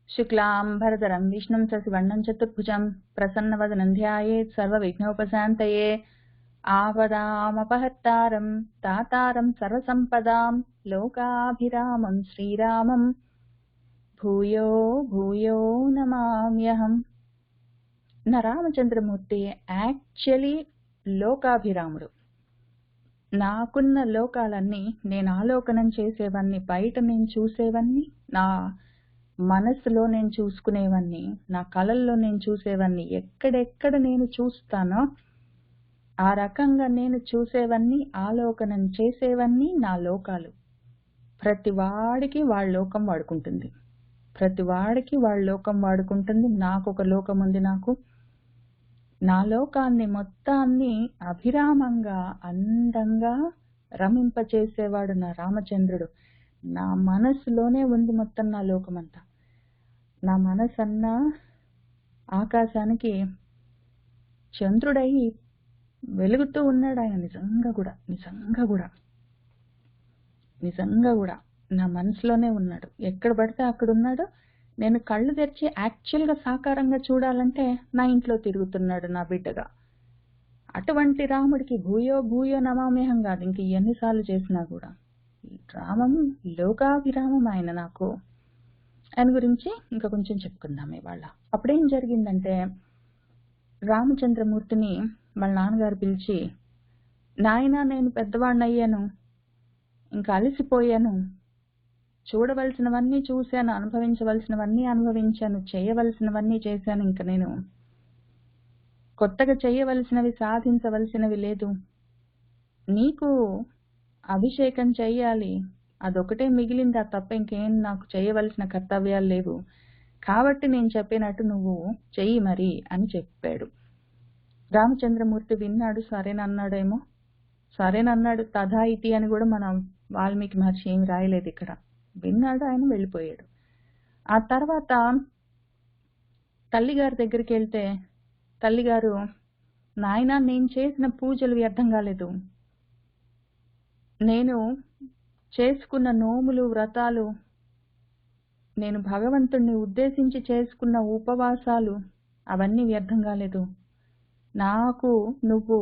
शुक्लांबरधरं विष्णुं शशिवर्णं चतुर्भुजं प्रसन्नवदनं ध्यायेत् सर्वविघ्नोपशान्तये। आपदामपहर्तारं दातारं सर्वसम्पदां लोकाभिरामं श्रीरामं भूयो भूयो नमाम्यहम्. నా రామచంద్రమూర్తి యాక్చువల్లీ లోకాభిరాముడు. నాకున్న లోకాలన్నీ నేను ఆలోకనం చేసేవన్నీ, బయట నేను చూసేవన్నీ, నా మనసులో నేను చూసుకునేవన్నీ, నా కళల్లో నేను చూసేవన్నీ, ఎక్కడెక్కడ నేను చూస్తానో ఆ రకంగా నేను చూసేవన్నీ, ఆలోకనం చేసేవన్నీ నా లోకాలు. ప్రతి వాడికి వాళ్ళ లోకం వాడుకుంటుంది, ప్రతి వాడికి వాళ్ళ లోకం వాడుకుంటుంది. నాకు ఒక లోకం ఉంది. నా లోకాన్ని మొత్తాన్ని అభిరామంగా అందంగా రమింపచేసేవాడు నా రామచంద్రుడు. నా మనసులోనే ఉంది మొత్తం నా లోకమంతా. నా మనసన్నా ఆకాశానికి చంద్రుడై వెలుగుతూ ఉన్నాడు ఆయన. నిజంగా కూడా నా మనసులోనే ఉన్నాడు. ఎక్కడ పడితే అక్కడ ఉన్నాడు. నేను కళ్ళు తెరిచి యాక్చువల్గా సాకారంగా చూడాలంటే నా ఇంట్లో తిరుగుతున్నాడు నా బిడ్డగా. అటువంటి రాముడికి భూయో భూయో నమామ్యహం కాదు, ఇంక ఎన్నిసార్లు చేసినా కూడా రామం లోకాభిరామం ఆయన. నాకు ఆయన గురించి ఇంకా కొంచెం చెప్పుకుందాం ఇవాళ. అప్పుడేం జరిగిందంటే, రామచంద్రమూర్తిని వాళ్ళ నాన్నగారు పిలిచి, నాయనా నేను పెద్దవాడిని అయ్యాను, ఇంకా అలసిపోయాను, చూడవలసినవన్నీ చూశాను, అనుభవించవలసినవన్నీ అనుభవించాను, చేయవలసినవన్నీ చేశాను, ఇంకా నేను కొత్తగా చేయవలసినవి సాధించవలసినవి లేదు. నీకు అభిషేకం చెయ్యాలి, అదొకటే మిగిలింది. ఆ తప్ప ఇంకేం నాకు చేయవలసిన కర్తవ్యాలు లేవు. కాబట్టి నేను చెప్పినట్టు నువ్వు చెయ్యి మరి అని చెప్పాడు. రామచంద్రమూర్తి విన్నాడు. సరేనన్నాడు. తథా ఇతి అని కూడా మన వాల్మీకి మహర్షి ఏమి రాయలేదు ఇక్కడ. విన్నాడు, ఆయన వెళ్ళిపోయాడు. ఆ తర్వాత తల్లిగారి దగ్గరికి వెళ్తే తల్లిగారు, నాయనా నేను చేసిన పూజలు వ్యర్థం కాలేదు, నేను చేసుకున్న నోములు వ్రతాలు, నేను భగవంతుణ్ణి ఉద్దేశించి చేసుకున్న ఉపవాసాలు అవన్నీ వ్యర్థం కాలేదు. నాకు నువ్వు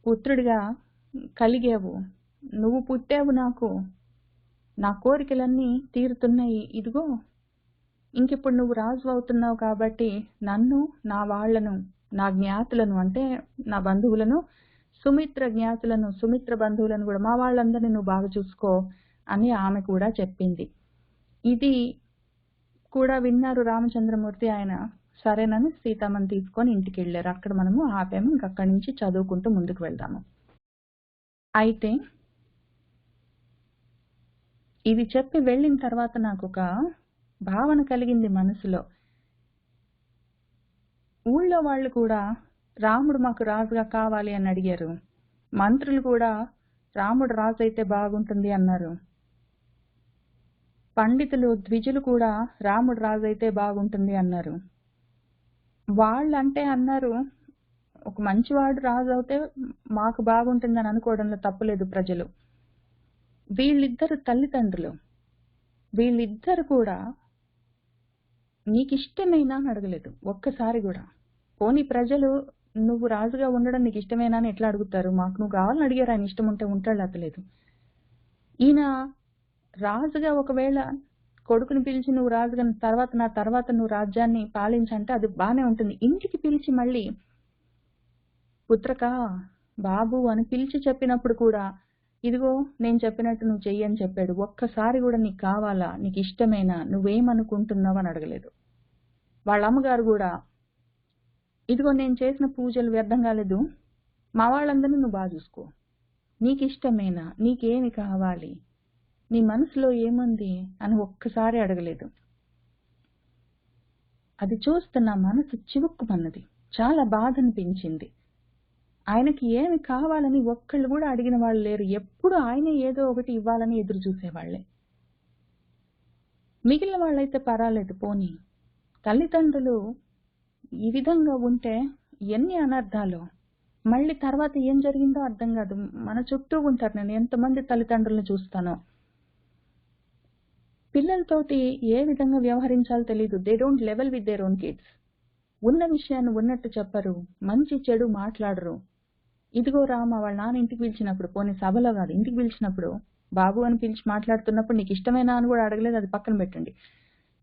పుత్రుడిగా కలిగావు, నువ్వు పుట్టావు, నాకు నా కోరికలన్నీ తీరుతున్నాయి. ఇదిగో ఇంకిప్పుడు నువ్వు రాజు అవుతున్నావు కాబట్టి నన్ను, నా వాళ్లను, నా జ్ఞాతులను అంటే నా బంధువులను, సుమిత్ర బంధువులను కూడా, మా వాళ్ళందరినీ నువ్వు బాగా చూసుకో అని ఆమె కూడా చెప్పింది. ఇది కూడా విన్నారు రామచంద్రమూర్తి. ఆయన సరేనని సీతమ్మని తీసుకొని ఇంటికి వెళ్ళారు. అక్కడ మనము ఆపాము. ఇంకక్కడి నుంచి చదువుకుంటూ ముందుకు వెళ్దాము. అయితే ఇది చెప్పి వెళ్ళిన తర్వాత నాకు ఒక భావన కలిగింది మనసులో. ఊళ్ళో వాళ్ళు కూడా రాముడు మాకు రాజుగా కావాలి అని అడిగారు. మంత్రులు కూడా రాముడు రాజు అయితే బాగుంటుంది అన్నారు. పండితులు ద్విజులు కూడా రాముడు రాజు అయితే బాగుంటుంది అన్నారు. వాళ్ళంటే అన్నారు, ఒక మంచివాడు రాజు అవుతే మాకు బాగుంటుందని అనుకోవడంలో తప్పులేదు ప్రజలు. వీళ్ళిద్దరు తల్లిదండ్రులు, వీళ్ళిద్దరు కూడా నీకు ఇష్టమేనా అని అడగలేదు ఒక్కసారి కూడా. పోనీ ప్రజలు నువ్వు రాజుగా ఉండడం నీకు ఇష్టమేనా అని ఎట్లా అడుగుతారు? మాకు నువ్వు కావాలని అడిగారు, ఆయన ఇష్టం ఉంటే ఉంటాడు, అతలేదు. ఈయన రాజుగా ఒకవేళ కొడుకుని పిలిచి నువ్వు రాజుగా నా తర్వాత నువ్వు రాజ్యాన్ని పాలించంటే అది బానే ఉంటుంది. ఇంటికి పిలిచి మళ్ళీ పుత్రక బాబు అని పిలిచి చెప్పినప్పుడు కూడా ఇదిగో నేను చెప్పినట్టు నువ్వు చెయ్యి అని చెప్పాడు. ఒక్కసారి కూడా నీకు కావాలా, నీకు ఇష్టమేనా, నువ్వేమనుకుంటున్నావు అని అడగలేదు. వాళ్ళ అమ్మగారు కూడా ఇదిగో నేను చేసిన పూజలు వ్యర్థం కాలేదు, మా వాళ్ళందరినీ నువ్వు బాగా చూసుకో, నీకు ఇష్టమేనా, నీకేమి కావాలి, నీ మనసులో ఏముంది అని ఒక్కసారి అడగలేదు. అది చూస్తున్న మనసు చివుక్కుమన్నది. చాలా బాధ అనిపించింది. ఆయనకి ఏమి కావాలని ఒక్కళ్ళు కూడా అడిగిన వాళ్ళు లేరు. ఎప్పుడు ఆయనే ఏదో ఒకటి ఇవ్వాలని ఎదురు చూసేవాళ్లే. మిగిలిన వాళ్ళైతే పర్వాలేదు, పోనీ. తల్లిదండ్రులు ఈ విధంగా ఉంటే ఎన్ని అనర్థాలు. మళ్ళీ తర్వాత ఏం జరిగిందో అర్థం కాదు. మన చుట్టూ ఉంటారు. నేను ఎంతమంది తల్లిదండ్రులను చూస్తానో, పిల్లలతోటి ఏ విధంగా వ్యవహరించాలో తెలీదు. They don't level with their own kids. ఉన్న విషయాన్ని ఉన్నట్టు చెప్పరు. మంచి చెడు మాట్లాడరు. ఇదిగో రామ వాళ్ళ నాన్న ఇంటికి పిలిచినప్పుడు, పోనీ సభలో కాదు, ఇంటికి పిలిచినప్పుడు బాబు అని పిలిచి మాట్లాడుతున్నప్పుడు నీకు ఇష్టమేనా అని కూడా అడగలేదు, అది పక్కన పెట్టండి.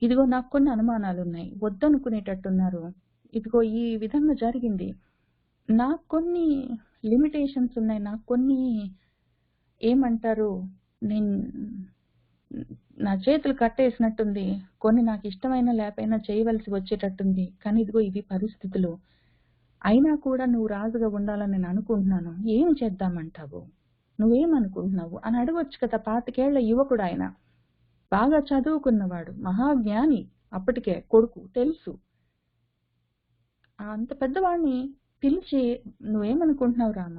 ఇదిగో నాకు కొన్ని అనుమానాలు ఉన్నాయి, వద్దనుకునేటట్టున్నారు, ఇదిగో ఈ విధంగా జరిగింది, నాకు కొన్ని లిమిటేషన్స్ ఉన్నాయి, నాకు కొన్ని ఏమంటారు, నేను నా చేతులు కట్టేసినట్టుంది, కొన్ని నాకు ఇష్టమైన లేకపోయినా చేయవలసి వచ్చేటట్టుంది, కానీ ఇదిగో ఇవి పరిస్థితులు, అయినా కూడా నువ్వు రాజుగా ఉండాలని నేను అనుకుంటున్నాను, ఏం చేద్దామంటావు, నువ్వేమనుకుంటున్నావు అని అడగొచ్చు కదా. 25 ఏళ్ల యువకుడు ఆయన, బాగా చదువుకున్నవాడు, మహాజ్ఞాని, అప్పటికే కొడుకు తెలుసు. అంత పెద్దవాడిని పిలిచి నువ్వేమనుకుంటున్నావు రామ,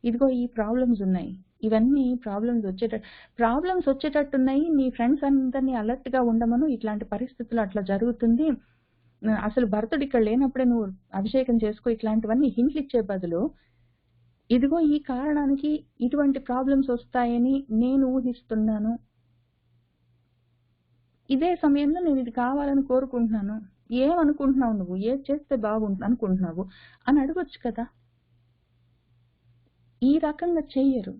ఇదిగో ఈ ప్రాబ్లమ్స్ ఉన్నాయి, ఇవన్నీ ప్రాబ్లమ్స్ వచ్చేటట్టున్నాయి, నీ ఫ్రెండ్స్ అందరినీ అలర్ట్ గా ఉండమను, ఇట్లాంటి పరిస్థితులు అట్లా జరుగుతుంది, అసలు భరతుడు ఇక్కడ లేనప్పుడే నువ్వు అభిషేకం చేసుకో, ఇట్లాంటివన్నీ హింట్లు ఇచ్చే బదులు ఇదిగో ఈ కారణానికి ఇటువంటి ప్రాబ్లమ్స్ వస్తాయని నేను ఊహిస్తున్నాను, ఇదే సమయంలో నేను ఇది కావాలని కోరుకుంటున్నాను, ఏమనుకుంటున్నావు, నువ్వు ఏది చేస్తే బాగుంటుంది అనుకుంటున్నావు అని అడగొచ్చు కదా. ఈ రకంగా చెయ్యరు.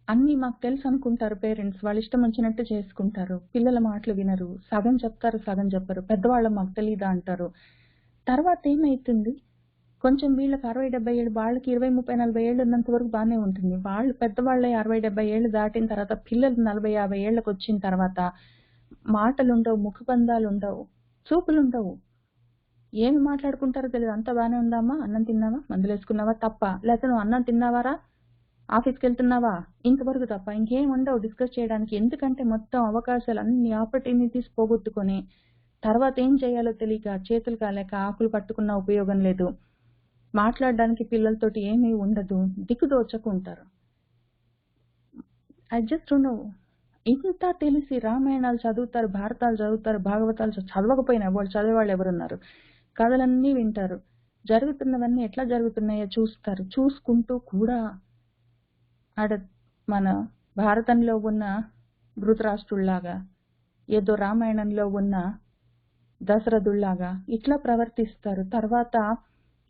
అన్ని మాకు తెలుసు అనుకుంటారు పేరెంట్స్, వాళ్ళ ఇష్టం వచ్చినట్టు చేసుకుంటారు, పిల్లల మాటలు వినరు, సగం చెప్తారు సగం చెప్పరు, పెద్దవాళ్ళ మాకు తెలీదా అంటారు. తర్వాత ఏమైతుంది, కొంచెం వీళ్ళకి 60-70 ఏళ్ళు, వాళ్ళకి 20-30-40 ఏళ్ళు ఉన్నంత వరకు బాగానే ఉంటుంది, వాళ్ళు పెద్దవాళ్ళే 60-70 ఏళ్ళు దాటిన తర్వాత పిల్లలు 40-50 ఏళ్ళకి వచ్చిన తర్వాత మాటలు ఉండవు, ముఖబంధాలు ఉండవు, చూపులు ఉండవు, ఏమి మాట్లాడుకుంటారో తెలియదు. అంతా బాగానే ఉందామా, అన్నం తిన్నావా, మందులు వేసుకున్నావా తప్ప, లేకపోతే నువ్వు అన్నం తిన్నావారా, ఆఫీస్కి వెళ్తున్నావా, ఇంతవరకు తప్ప ఇంకేం ఉండవు డిస్కస్ చేయడానికి. ఎందుకంటే మొత్తం అవకాశాలు, అన్ని ఆపర్చునిటీస్ పోగొట్టుకొని తర్వాత ఏం చేయాలో తెలియక, చేతులు కాలేక ఆకులు పట్టుకున్న ఉపయోగం లేదు, మాట్లాడడానికి పిల్లలతోటి ఏమీ ఉండదు, దిక్కుదోచకుంటారు. I just don't know. ఇంత తెలిసి రామాయణాలు చదువుతారు, భారతాలు చదువుతారు, భాగవతాలు చదవకపోయినా వాళ్ళు చదివేవాళ్ళు ఎవరున్నారు, కథలన్నీ వింటారు, జరుగుతున్నవన్నీ ఎట్లా జరుగుతున్నాయో చూస్తారు, చూసుకుంటూ కూడా ఆడ మన భారతంలో ఉన్న ధృతరాష్ట్రుల్లాగా, ఏదో రామాయణంలో ఉన్న దశరథుల్లాగా ఇట్లా ప్రవర్తిస్తారు. తర్వాత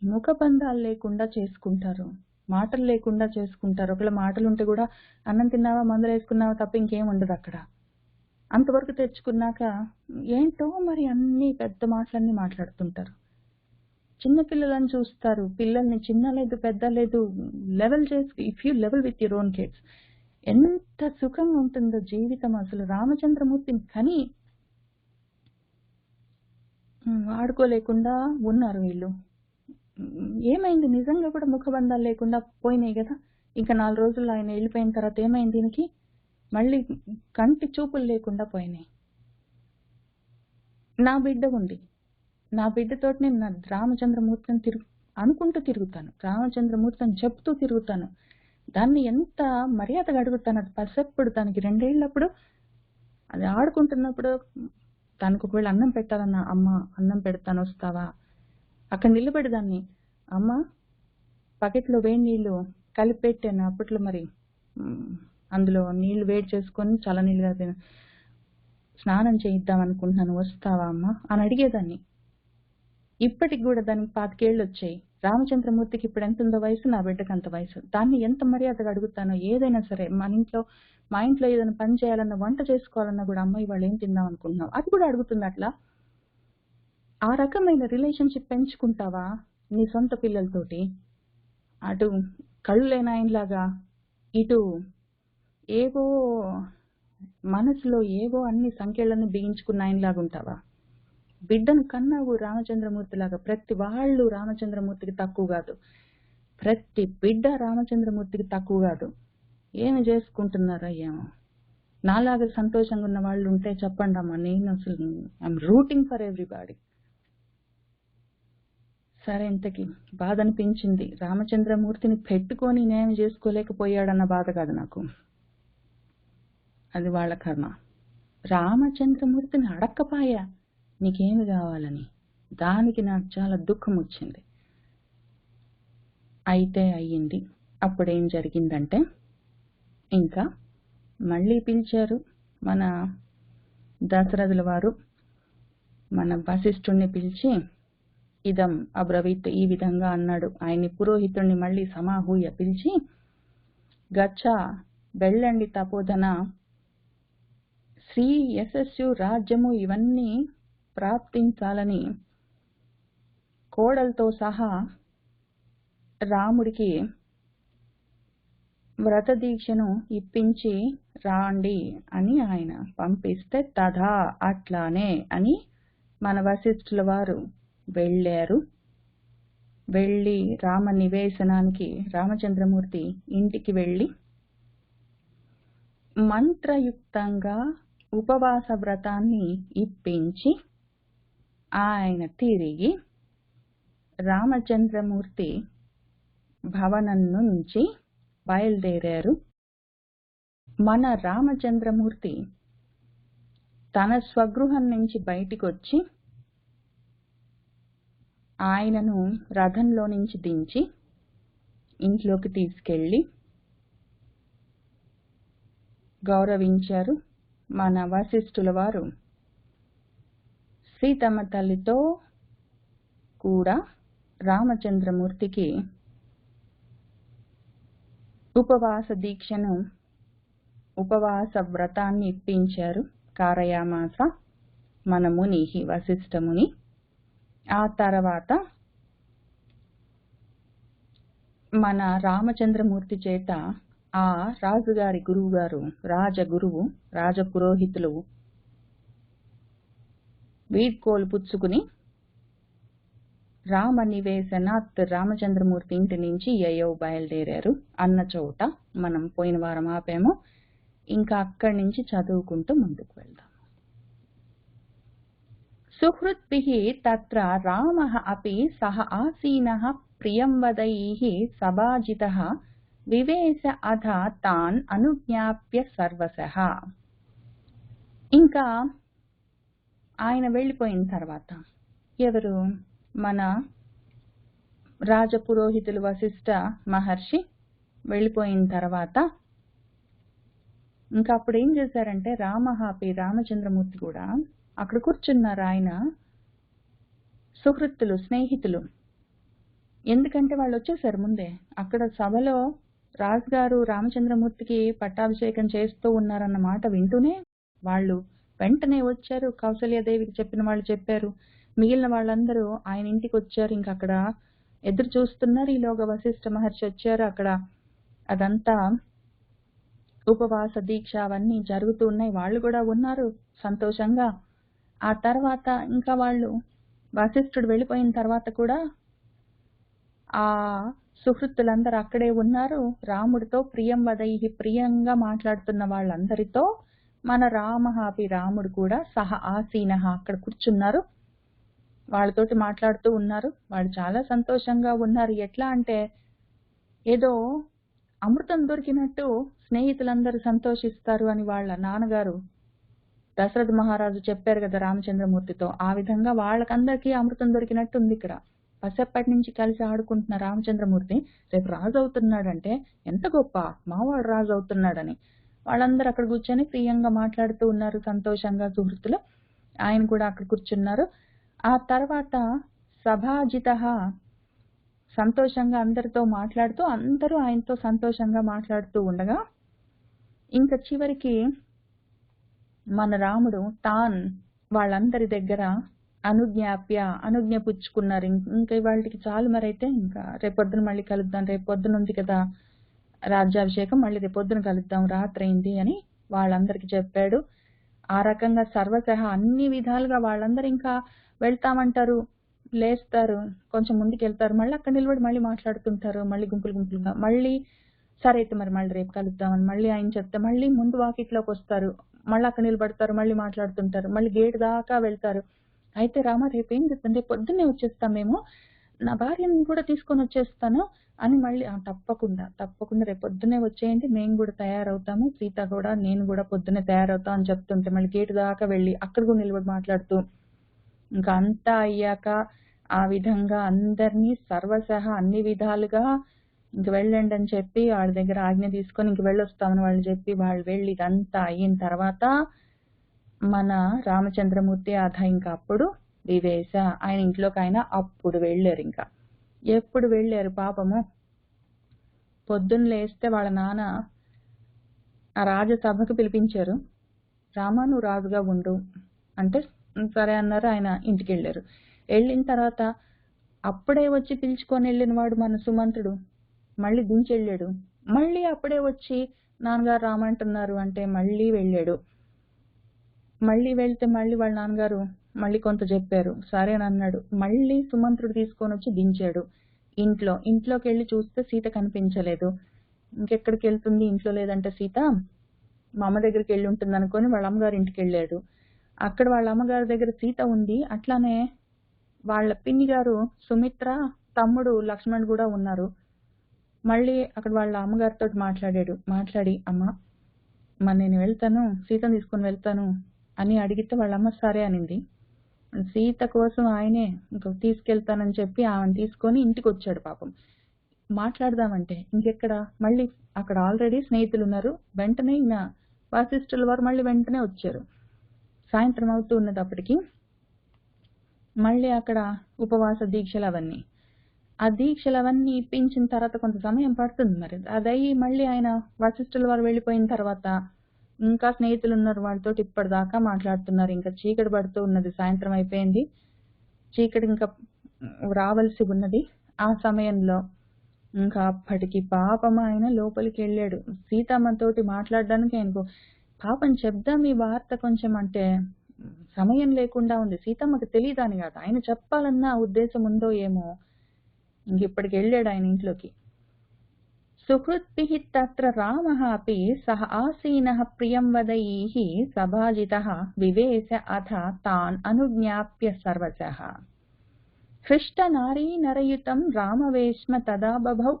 ముఖబంధాలు లేకుండా చేసుకుంటారు, మాటలు లేకుండా చేసుకుంటారు. ఒకవేళ మాటలు ఉంటే కూడా అన్నం తిన్నావా, మందులు వేసుకున్నావా తప్ప ఇంకేం ఉండదు అక్కడ. అంతవరకు తెచ్చుకున్నాక ఏంటో మరి అన్ని పెద్ద మాటలన్నీ మాట్లాడుతుంటారు. చిన్నపిల్లలని చూస్తారు, పిల్లల్ని చిన్న లేదు పెద్ద లేదు లెవెల్ చేసి, if you level with your own kids, ఎంత సుఖంగా ఉంటుందో జీవితం. అసలు రామచంద్రమూర్తిని కని ఆడుకోలేకుండా ఉన్నారు వీళ్ళు. ఏమైంది, నిజంగా కూడా ముఖబంధాలు లేకుండా పోయినాయి కదా. ఇంకా 4 రోజుల్లో ఆయన వెళ్ళిపోయిన తర్వాత ఏమైంది, దీనికి మళ్ళీ కంటి చూపులు లేకుండా పోయినాయి. నా బిడ్డ ఉంది, నా బిడ్డతోటి నేను నా రామచంద్రమూర్తిని అనుకుంటూ తిరుగుతాను, రామచంద్రమూర్తిని చెప్తూ తిరుగుతాను, దాన్ని ఎంత మర్యాదగా అడుగుతాను. అది పసెప్పుడు తనకి 2 ఏళ్ళప్పుడు అది ఆడుకుంటున్నప్పుడు తనకు ఒకవేళ అన్నం పెట్టాలన్నా, అమ్మ అన్నం పెడతాను వస్తావా, అక్కడ నిలబడి దాన్ని, అమ్మ బకెట్లో వేడి నీళ్ళు కలిపి పెట్టాను, అప్పట్లో మరి అందులో నీళ్లు వేడి చేసుకొని చల్ల నీళ్ళుగా స్నానం చేయిద్దాం అనుకుంటున్నాను, వస్తావా అమ్మ అని అడిగేదాన్ని. ఇప్పటికి కూడా దానికి 25 ఏళ్ళు వచ్చాయి. రామచంద్రమూర్తికి ఇప్పుడు ఎంత ఉందో వయసు, నా బిడ్డకు అంత వయసు. దాన్ని ఎంత మర్యాదగా అడుగుతానో. ఏదైనా సరే మా ఇంట్లో ఏదైనా పని చేయాలన్నా, వంట చేసుకోవాలన్నా కూడా, అమ్మాయి వాళ్ళు ఏం తిందాం అనుకుంటున్నావు, అది కూడా అడుగుతుంది. అట్లా ఆ రకమైన రిలేషన్షిప్ పెంచుకుంటావా నీ సొంత పిల్లలతోటి? అటు కళ్ళు లేని ఆయనలాగా, ఇటు ఏవో మనసులో ఏవో అన్ని సంఖ్యలను బిగించుకున్న ఆయనలాగా ఉంటావా? బిడ్డను కన్నావు రామచంద్రమూర్తిలాగా. ప్రతి వాళ్ళు రామచంద్రమూర్తికి తక్కువ కాదు, ప్రతి బిడ్డ రామచంద్రమూర్తికి తక్కువ కాదు. ఏమి చేసుకుంటున్నారో ఏమో. నాలాగా సంతోషంగా ఉన్న వాళ్ళు ఉంటే చెప్పండి అమ్మా, నేను అసలు ఐఎమ్ రూటింగ్ ఫర్ ఎవ్రీబాడీ. సరే, ఇంతకి బాధ అనిపించింది. రామచంద్రమూర్తిని పెట్టుకొని న్యాయం చేసుకోలేకపోయాడన్న బాధ కాదు నాకు, అది వాళ్ళ కర్మ. రామచంద్రమూర్తిని అడక్కపాయా నీకేమి కావాలని, దానికి నాకు చాలా దుఃఖం వచ్చింది. అయితే అయ్యింది. అప్పుడేం జరిగిందంటే, ఇంకా మళ్ళీ పిలిచారు మన దశరథుల వారు మన వశిష్ఠుణ్ణి పిలిచి ఇదం అబ్రవీత్, ఈ విధంగా అన్నాడు. ఆయన్ని పురోహితుణ్ణి మళ్ళీ సమాహూయ పిలిచి, గచ్చ, వెళ్ళండి తపోధన, శ్రీ యశస్సు రాజ్యము ఇవన్నీ ప్రాప్తించాలని కోడలతో సహా రాముడికి వ్రత దీక్షను ఇప్పించి రాండి అని ఆయన పంపిస్తే, తథా అట్లానే అని మన వశిష్ఠుల వారు వెళ్ళారు. వెళ్ళి రామ నివేశనానికి రామచంద్రమూర్తి ఇంటికి వెళ్ళి మంత్రయుక్తంగా ఉపవాస వ్రతాన్ని ఇప్పించి ఆయన తిరిగి రామచంద్రమూర్తి భవనం నుంచి బయలుదేరారు. మన రామచంద్రమూర్తి తన స్వగృహం నుంచి బయటికొచ్చి ఆయనను రథంలో నుంచి దించి ఇంట్లోకి తీసుకెళ్ళి గౌరవించారు. మన వశిష్ఠుల వారు సీతమ్మ తల్లితో కూడా రామచంద్రమూర్తికి ఉపవాస దీక్షను, ఉపవాస వ్రతాన్ని ఇప్పించారు. కారయామాస మన ముని, వశిష్ఠ ముని. ఆ తర్వాత మన రామచంద్రమూర్తి చేత ఆ రాజుగారి గురువు గారు, రాజగురువు, రాజపురోహితులు వీడ్కోలు పుచ్చుకుని రామ నివేశనాత్ రామచంద్రమూర్తి ఇంటి నుంచి యయౌ బయలుదేరారు అన్న చోట మనం పోయిన వారం ఆపాము. ఇంకా అక్కడి నుంచి చదువుకుంటూ ముందుకు వెళ్దాం. సుహృద్భిః తత్ర రామః అపి సహ ఆసీనః ప్రియంవదైః సభాజితః వివేశ అథ తాన్ అనుజ్ఞాప్య సర్వశః. ఇంకా ఆయన వెళ్ళిపోయిన తర్వాత ఎవరు, మన రాజపురోహితులు వశిష్ఠ మహర్షి వెళ్ళిపోయిన తర్వాత ఇంకా అప్పుడు ఏం చేశారంటే, రామహాపి రామచంద్రమూర్తి కూడా అక్కడ కూర్చున్నారు. ఆయన సుహృత్తులు, స్నేహితులు. ఎందుకంటే వాళ్ళు వచ్చేసారు ముందే. అక్కడ సభలో రాజుగారు రామచంద్రమూర్తికి పట్టాభిషేకం చేస్తూ ఉన్నారన్న మాట వింటూనే వాళ్ళు వెంటనే వచ్చారు. కౌసల్యాదేవికి చెప్పిన వాళ్ళు చెప్పారు, మిగిలిన వాళ్ళందరూ ఆయన ఇంటికి వచ్చారు. ఇంకా అక్కడ ఎదురు చూస్తున్నారు. ఈలోగా వశిష్ఠ మహర్షి వచ్చారు. అక్కడ అదంతా ఉపవాస దీక్ష అవన్నీ జరుగుతూ ఉన్నాయి. వాళ్ళు కూడా ఉన్నారు సంతోషంగా. ఆ తర్వాత ఇంకా వాళ్ళు వశిష్ఠుడు వెళ్ళిపోయిన తర్వాత కూడా ఆ సుహృత్తులందరూ అక్కడే ఉన్నారు. రాముడితో ప్రియం వదైహి, ప్రియంగా మాట్లాడుతున్న వాళ్ళందరితో మన రామహాపి రాముడు కూడా సహ ఆసీనః అక్కడ కూర్చున్నారు. వాళ్ళతోటి మాట్లాడుతూ ఉన్నారు. వాళ్ళు చాలా సంతోషంగా ఉన్నారు. ఎట్లా అంటే ఏదో అమృతం దొరికినట్టు స్నేహితులందరూ సంతోషిస్తారు అని వాళ్ళ నాన్నగారు దశరథ మహారాజు చెప్పారు కదా రామచంద్రమూర్తితో. ఆ విధంగా వాళ్ళకందరికీ అమృతం దొరికినట్టు ఉంది. ఇక్కడ పసెప్పటి నుంచి కలిసి ఆడుకుంటున్న రామచంద్రమూర్తి రేపు రాజు అవుతున్నాడంటే ఎంత గొప్ప, మావాడు రాజు అవుతున్నాడని వాళ్ళందరూ అక్కడ కూర్చొని ప్రియంగా మాట్లాడుతూ ఉన్నారు సంతోషంగా. సుహృతులు ఆయన కూడా అక్కడ కూర్చున్నారు. ఆ తర్వాత సభాజిత సంతోషంగా అందరితో మాట్లాడుతూ, అందరూ ఆయనతో సంతోషంగా మాట్లాడుతూ ఉండగా ఇంకా చివరికి మన రాముడు తాన్ వాళ్ళందరి దగ్గర అనుజ్ఞ పుచ్చుకున్నారు. ఇంకా వాళ్ళకి చాలు మరైతే ఇంకా రేపొద్దున మళ్ళీ కలుద్దాం, రేపొద్దున ఉంది కదా రాజ్యాభిషేకం, మళ్ళీ రేపొద్దున కలుద్దాం, రాత్రి అయింది అని వాళ్ళందరికి చెప్పాడు. ఆ రకంగా సర్వశః అన్ని విధాలుగా వాళ్ళందరూ ఇంకా వెళ్తామంటారు, లేస్తారు, కొంచెం ముందుకు వెళ్తారు, మళ్ళీ అక్కడ నిలబడి మళ్ళీ మాట్లాడుతుంటారు, మళ్ళీ గుంపులుగా మళ్ళీ సరే అయితే మరి మళ్ళీ రేపు కలుద్దామని మళ్ళీ ఆయన చెప్తే మళ్ళీ ముందు వాకిట్లోకి వస్తారు, మళ్ళీ అక్కడ నిలబడతారు, మళ్ళీ మాట్లాడుతుంటారు, మళ్ళీ గేట్ దాకా వెళ్తారు. అయితే రామ రేపు ఏం చెప్తాను, రేపు పొద్దున్నే వచ్చేస్తాం, మేము నా భార్యను కూడా తీసుకొని వచ్చేస్తాను అని మళ్ళీ తప్పకుండా రేపు పొద్దున్నే వచ్చేయండి, మేము కూడా తయారవుతాము, సీత కూడా నేను కూడా పొద్దున్నే తయారవుతాం అని చెప్తుంటే మళ్ళీ గేటు దాకా వెళ్ళి అక్కడ కూడా నిలబడి మాట్లాడుతూ ఇంకా అంతా అయ్యాక ఆ విధంగా అందరినీ సర్వశః అన్ని విధాలుగా ఇంక వెళ్ళండి అని చెప్పి వాళ్ళ దగ్గర ఆజ్ఞ తీసుకొని ఇంక వెళ్ళొస్తామని వాళ్ళు చెప్పి వాళ్ళు వెళ్ళి ఇదంతా అయిన తర్వాత మన రామచంద్రమూర్తి ఆధ ఇంకా అప్పుడు వివేశ ఆయన ఇంట్లోకి ఆయన అప్పుడు వెళ్ళారు. ఇంకా ఎప్పుడు వెళ్ళారు పాపము, పొద్దున్న లేస్తే వాళ్ళ నాన్న ఆ రాజసభకు పిలిపించారు. రామా నువ్వు రాజుగా ఉండు అంటే సరే అన్నారు. ఆయన ఇంటికి వెళ్ళారు. వెళ్ళిన తర్వాత అప్పుడే వచ్చి పిలుచుకొని వెళ్ళిన వాడు మన సుమంతుడు మళ్ళీ దించెళ్ళాడు. మళ్ళీ అప్పుడే వచ్చి నాన్నగారు రామంటున్నారు అంటే మళ్ళీ వెళ్ళాడు. మళ్ళీ వెళ్తే మళ్ళీ వాళ్ళ నాన్నగారు మళ్ళీ కొంత చెప్పారు, సరేనన్నాడు. మళ్ళీ సుమంత్రుడు తీసుకొని వచ్చి దించాడు. ఇంట్లోకి వెళ్ళి చూస్తే సీత కనిపించలేదు. ఇంకెక్కడికి వెళ్తుంది, ఇంట్లో లేదంటే సీత మా అమ్మ దగ్గరికి వెళ్ళి ఉంటుంది అనుకొని వాళ్ళ అమ్మగారి ఇంటికి వెళ్ళాడు. అక్కడ వాళ్ళ అమ్మగారి దగ్గర సీత ఉంది. అట్లానే వాళ్ళ పిన్ని గారు సుమిత్ర తమ్ముడు లక్ష్మణ్ కూడా ఉన్నారు. మళ్ళీ అక్కడ వాళ్ళ అమ్మగారితో మాట్లాడి అమ్మ మరి నేను వెళ్తాను, సీతను తీసుకొని వెళ్తాను అని అడిగితే వాళ్ళమ్మ సరే అనింది. సీత కోసం ఆయనే ఇంకా తీసుకెళ్తానని చెప్పి ఆమెను తీసుకొని ఇంటికి వచ్చాడు. పాపం మాట్లాడదామంటే ఇంకెక్కడ, మళ్ళీ అక్కడ ఆల్రెడీ స్నేహితులు ఉన్నారు. వెంటనే ఈయన వాసిష్ఠుల వారు మళ్ళీ వెంటనే వచ్చారు. సాయంత్రం అవుతూ ఉన్నది అప్పటికి. మళ్ళీ అక్కడ ఉపవాస దీక్షలు అవన్నీ, ఆ దీక్షలు అవన్నీ ఇప్పించిన తర్వాత కొంత సమయం పడుతుంది. మరి అదయ్యి మళ్ళీ ఆయన వశిష్ఠుల వారు వెళ్ళిపోయిన తర్వాత ఇంకా స్నేహితులు ఉన్నారు, వాళ్ళతో ఇప్పటిదాకా మాట్లాడుతున్నారు. ఇంకా చీకటి పడుతూ ఉన్నది, సాయంత్రం అయిపోయింది, చీకటి ఇంకా రావాల్సి ఉన్నది. ఆ సమయంలో ఇంకా అప్పటికి పాపం ఆయన లోపలికి వెళ్ళాడు. సీతమ్మతోటి మాట్లాడడానికి ఆయనకు పాపం చెప్దాం ఈ వార్త కొంచెం అంటే సమయం లేకుండా ఉంది. సీతమ్మకి తెలియదాని కాదు, ఆయన చెప్పాలన్న ఉద్దేశం ఉందో ఏమో. ఇంకిప్పటికి వెళ్ళాడు ఆయన ఇంట్లోకి. సుహృద్భిః తత్ర రామః అపి సహ ఆసీనః ప్రియం వదైః సభాజితః వివేశ అథ తాన్ అనుజ్ఞాప్య సర్వశః హృష్ట నారీ నరయుతం రామవేశ్మ తదా బభౌ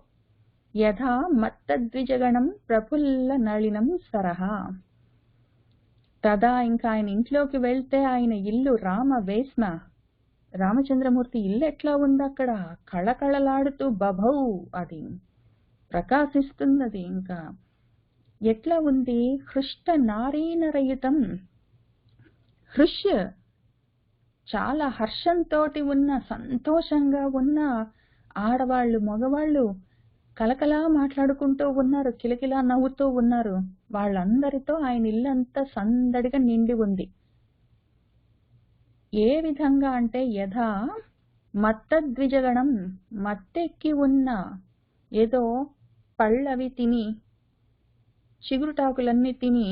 యథా మత్తద్విజగణం ప్రఫుల్ల నళినం సరః. తదా ఇంకా ఆయన ఇంట్లోకి వెళ్తే ఆయన ఇల్లు రామవేశ్మ, రామచంద్రమూర్తి ఇల్లు ఎట్లా ఉంది అక్కడ, కళకళలాడుతూ బభౌ అది ప్రకాశిస్తున్నది. ఇంకా ఎట్లా ఉంది, హృష్ట నారీనరయుతం, హృష్ చాలా హర్షంతో ఉన్న, సంతోషంగా ఉన్న ఆడవాళ్ళు మగవాళ్ళు కలకలా మాట్లాడుకుంటూ ఉన్నారు, కిలకిలా నవ్వుతూ ఉన్నారు. వాళ్ళందరితో ఆయన ఇల్లంతా సందడిగా నిండి ఉంది. ఏ విధంగా అంటే యథా మత్తద్విజగణం, మత్తెక్కి ఉన్న, ఏదో పళ్ళవి తిని చిగురుటాకులన్నీ తిని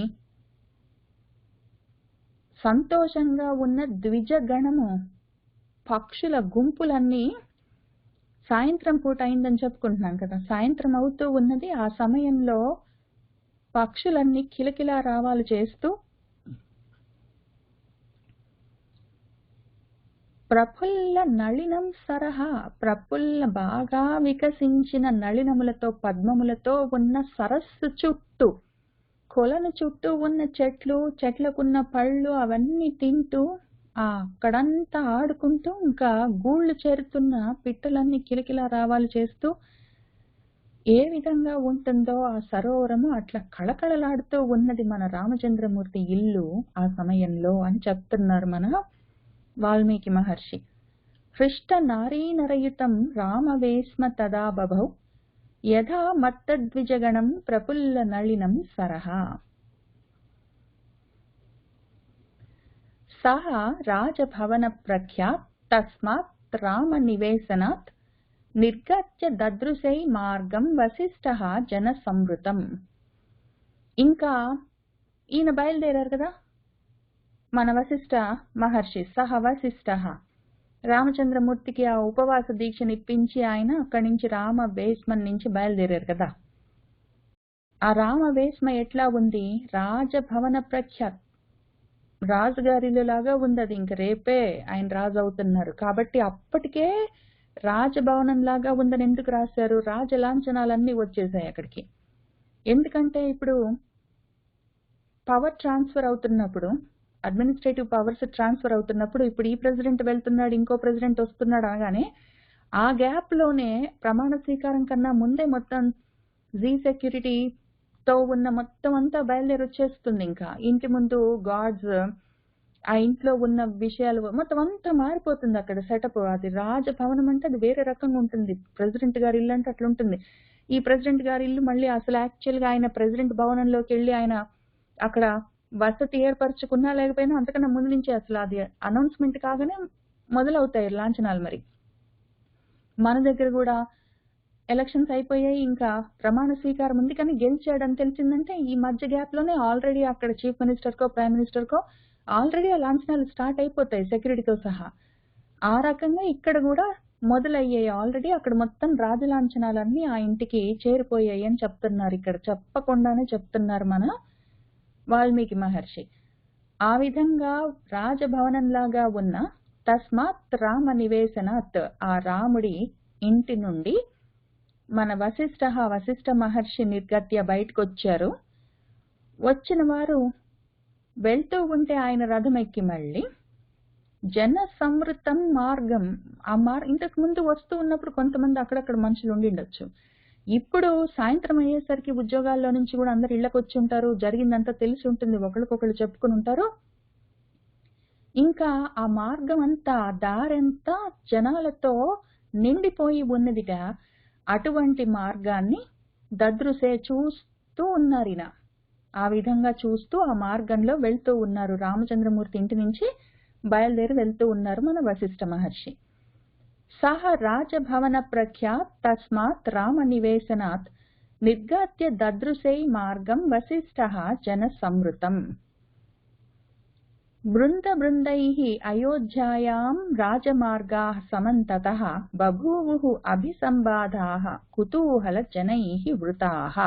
సంతోషంగా ఉన్న ద్విజగణము, పక్షుల గుంపులన్నీ, సాయంత్రం పూట అయిందని చెప్పుకుంటున్నాం కదా, సాయంత్రం అవుతూ ఉన్నది. ఆ సమయంలో పక్షులన్నీ కిలకిలా రావాలు చేస్తూ ప్రఫుల్ల నళినం సరహ, ప్రఫుల్ల బాగా వికసించిన నళినములతో పద్మములతో ఉన్న సరస్సు చుట్టూ, కొలను చుట్టూ ఉన్న చెట్లకున్న పళ్ళు అవన్నీ తింటూ అక్కడంతా ఆడుకుంటూ, ఇంకా గూళ్ళు చేరుతున్న పిట్టలన్నీ కిలకిలా రావాలు చేస్తూ ఏ విధంగా ఉంటుందో ఆ సరోవరము అట్లా కళకళలాడుతూ ఉన్నది మన రామచంద్రమూర్తి ఇల్లు ఆ సమయంలో అని చెప్తున్నారు మన వాల్మీకి మహర్షి. హృష్ట నారీనరయుతం రామవేశ్మ తదా బభౌ యథా మత్తద్విజగణం ప్రఫుల్ల నళినం సరః. సహ రాజభవన ప్రఖ్యాత్ తస్మాత్ రామ నివేశనాత్ నిర్గత్య దదృశై మార్గం వశిష్ఠః జన సంవృతం. ఇంకా ఈయన బయలుదేరారు కదా మన వశిష్ఠ మహర్షి, సహ వశిష్ఠః, రామచంద్రమూర్తికి ఆ ఉపవాస దీక్షను ఇప్పించి ఆయన అక్కడి నుంచి రామవేశ్మం నుంచి బయలుదేరారు కదా. ఆ రామవేశ్మ ఎట్లా ఉంది, రాజభవన ప్రఖ్యాత్, రాజుగారిలాగా ఉంది అది. ఇంక రేపే ఆయన రాజు అవుతున్నారు కాబట్టి అప్పటికే రాజభవనం లాగా ఉందని ఎందుకు రాశారు, రాజలాంఛనాలన్నీ వచ్చేసాయి అక్కడికి. ఎందుకంటే ఇప్పుడు పవర్ ట్రాన్స్ఫర్ అవుతున్నప్పుడు, అడ్మినిస్ట్రేటివ్ పవర్స్ ట్రాన్స్ఫర్ అవుతున్నప్పుడు, ఇప్పుడు ఈ ప్రెసిడెంట్ వెళ్తున్నాడు, ఇంకో ప్రెసిడెంట్ వస్తున్నాడు అనగానే ఆ గ్యాప్ లోనే ప్రమాణ స్వీకారం కన్నా ముందే మొత్తం జీ సెక్యూరిటీతో ఉన్న మొత్తం అంతా బయలుదేరి వచ్చేస్తుంది. ఇంకా ఇంటి ముందు గార్డ్స్ ఆ ఇంట్లో ఉన్న విషయాలు మొత్తం అంతా మారిపోతుంది అక్కడ సెటప్. అది రాజభవనం అంటే అది వేరే రకంగా ఉంటుంది. ప్రెసిడెంట్ గారి ఇల్లు అంటే అట్లా ఉంటుంది. ఈ ప్రెసిడెంట్ గారి ఇల్లు మళ్ళీ అసలు యాక్చువల్ గా ఆయన ప్రెసిడెంట్ భవనంలోకి వెళ్ళి ఆయన అక్కడ వసతి ఏర్పరచుకున్నా లేకపోయినా అంతకన్నా ముందు నుంచి అసలు అది అనౌన్స్మెంట్ కాగానే మొదలవుతాయి లాంఛనాలు. మరి మన దగ్గర కూడా ఎలక్షన్స్ అయిపోయాయి, ఇంకా ప్రమాణ స్వీకారం ఉంది, కానీ గెలిచాడని తెలిసిందంటే ఈ మధ్య గ్యాప్ లోనే ఆల్రెడీ అక్కడ చీఫ్ మినిస్టర్ కో ప్రైమ్ మినిస్టర్ కో ఆల్రెడీ ఆ లాంఛనాలు స్టార్ట్ అయిపోతాయి సెక్యూరిటీతో సహా. ఆ రకంగా ఇక్కడ కూడా మొదలయ్యాయి ఆల్రెడీ. అక్కడ మొత్తం రాజలాంఛనాలన్నీ ఆ ఇంటికి చేరిపోయాయి అని చెప్తున్నారు. ఇక్కడ చెప్పకుండానే చెప్తున్నారు మన వాల్మీకి మహర్షి. ఆ విధంగా రాజభవనంలాగా ఉన్న తస్మాత్ రామ నివేశనాత్, ఆ రాముడి ఇంటి నుండి మన వశిష్ఠ మహర్షి నిర్గత్య బయటకు వచ్చారు. వచ్చిన వారు వెళ్తూ ఉంటే ఆయన రథం ఎక్కి మళ్ళీ జన సంవృతం మార్గం, ఇంతకు ముందు వస్తూ ఉన్నప్పుడు కొంతమంది అక్కడక్కడ మనుషులు ఉండిండొచ్చు. ఇప్పుడు సాయంత్రం అయ్యేసరికి ఉద్యోగాల్లో నుంచి కూడా అందరు ఇళ్లకు వచ్చి ఉంటారు, జరిగిందంతా తెలిసి ఉంటుంది, ఒకరికొకరు చెప్పుకుని ఉంటారు. ఇంకా ఆ మార్గం అంతా, దారంతా జనాలతో నిండిపోయి ఉన్నదిట. అటువంటి మార్గాన్ని దదృశే చూస్తూ ఉన్నారు ఈయన. ఆ విధంగా చూస్తూ ఆ మార్గంలో వెళ్తూ ఉన్నారు. రామచంద్రమూర్తి ఇంటి నుంచి బయలుదేరి వెళ్తూ ఉన్నారు మన వశిష్ఠ మహర్షి. సహ రాజభవన ప్రఖ్యాత్ తస్మాత్ రామ నివేశనాత్ నిర్గత్య దదృశై మార్గం వశిష్ఠ జన సంవృతం. బృంద బృందైః అయోధ్యాయాం రాజమార్గాః సమంతతః బభూవుః అభిసంబాధాః కుతూహల జనైః వృతాః.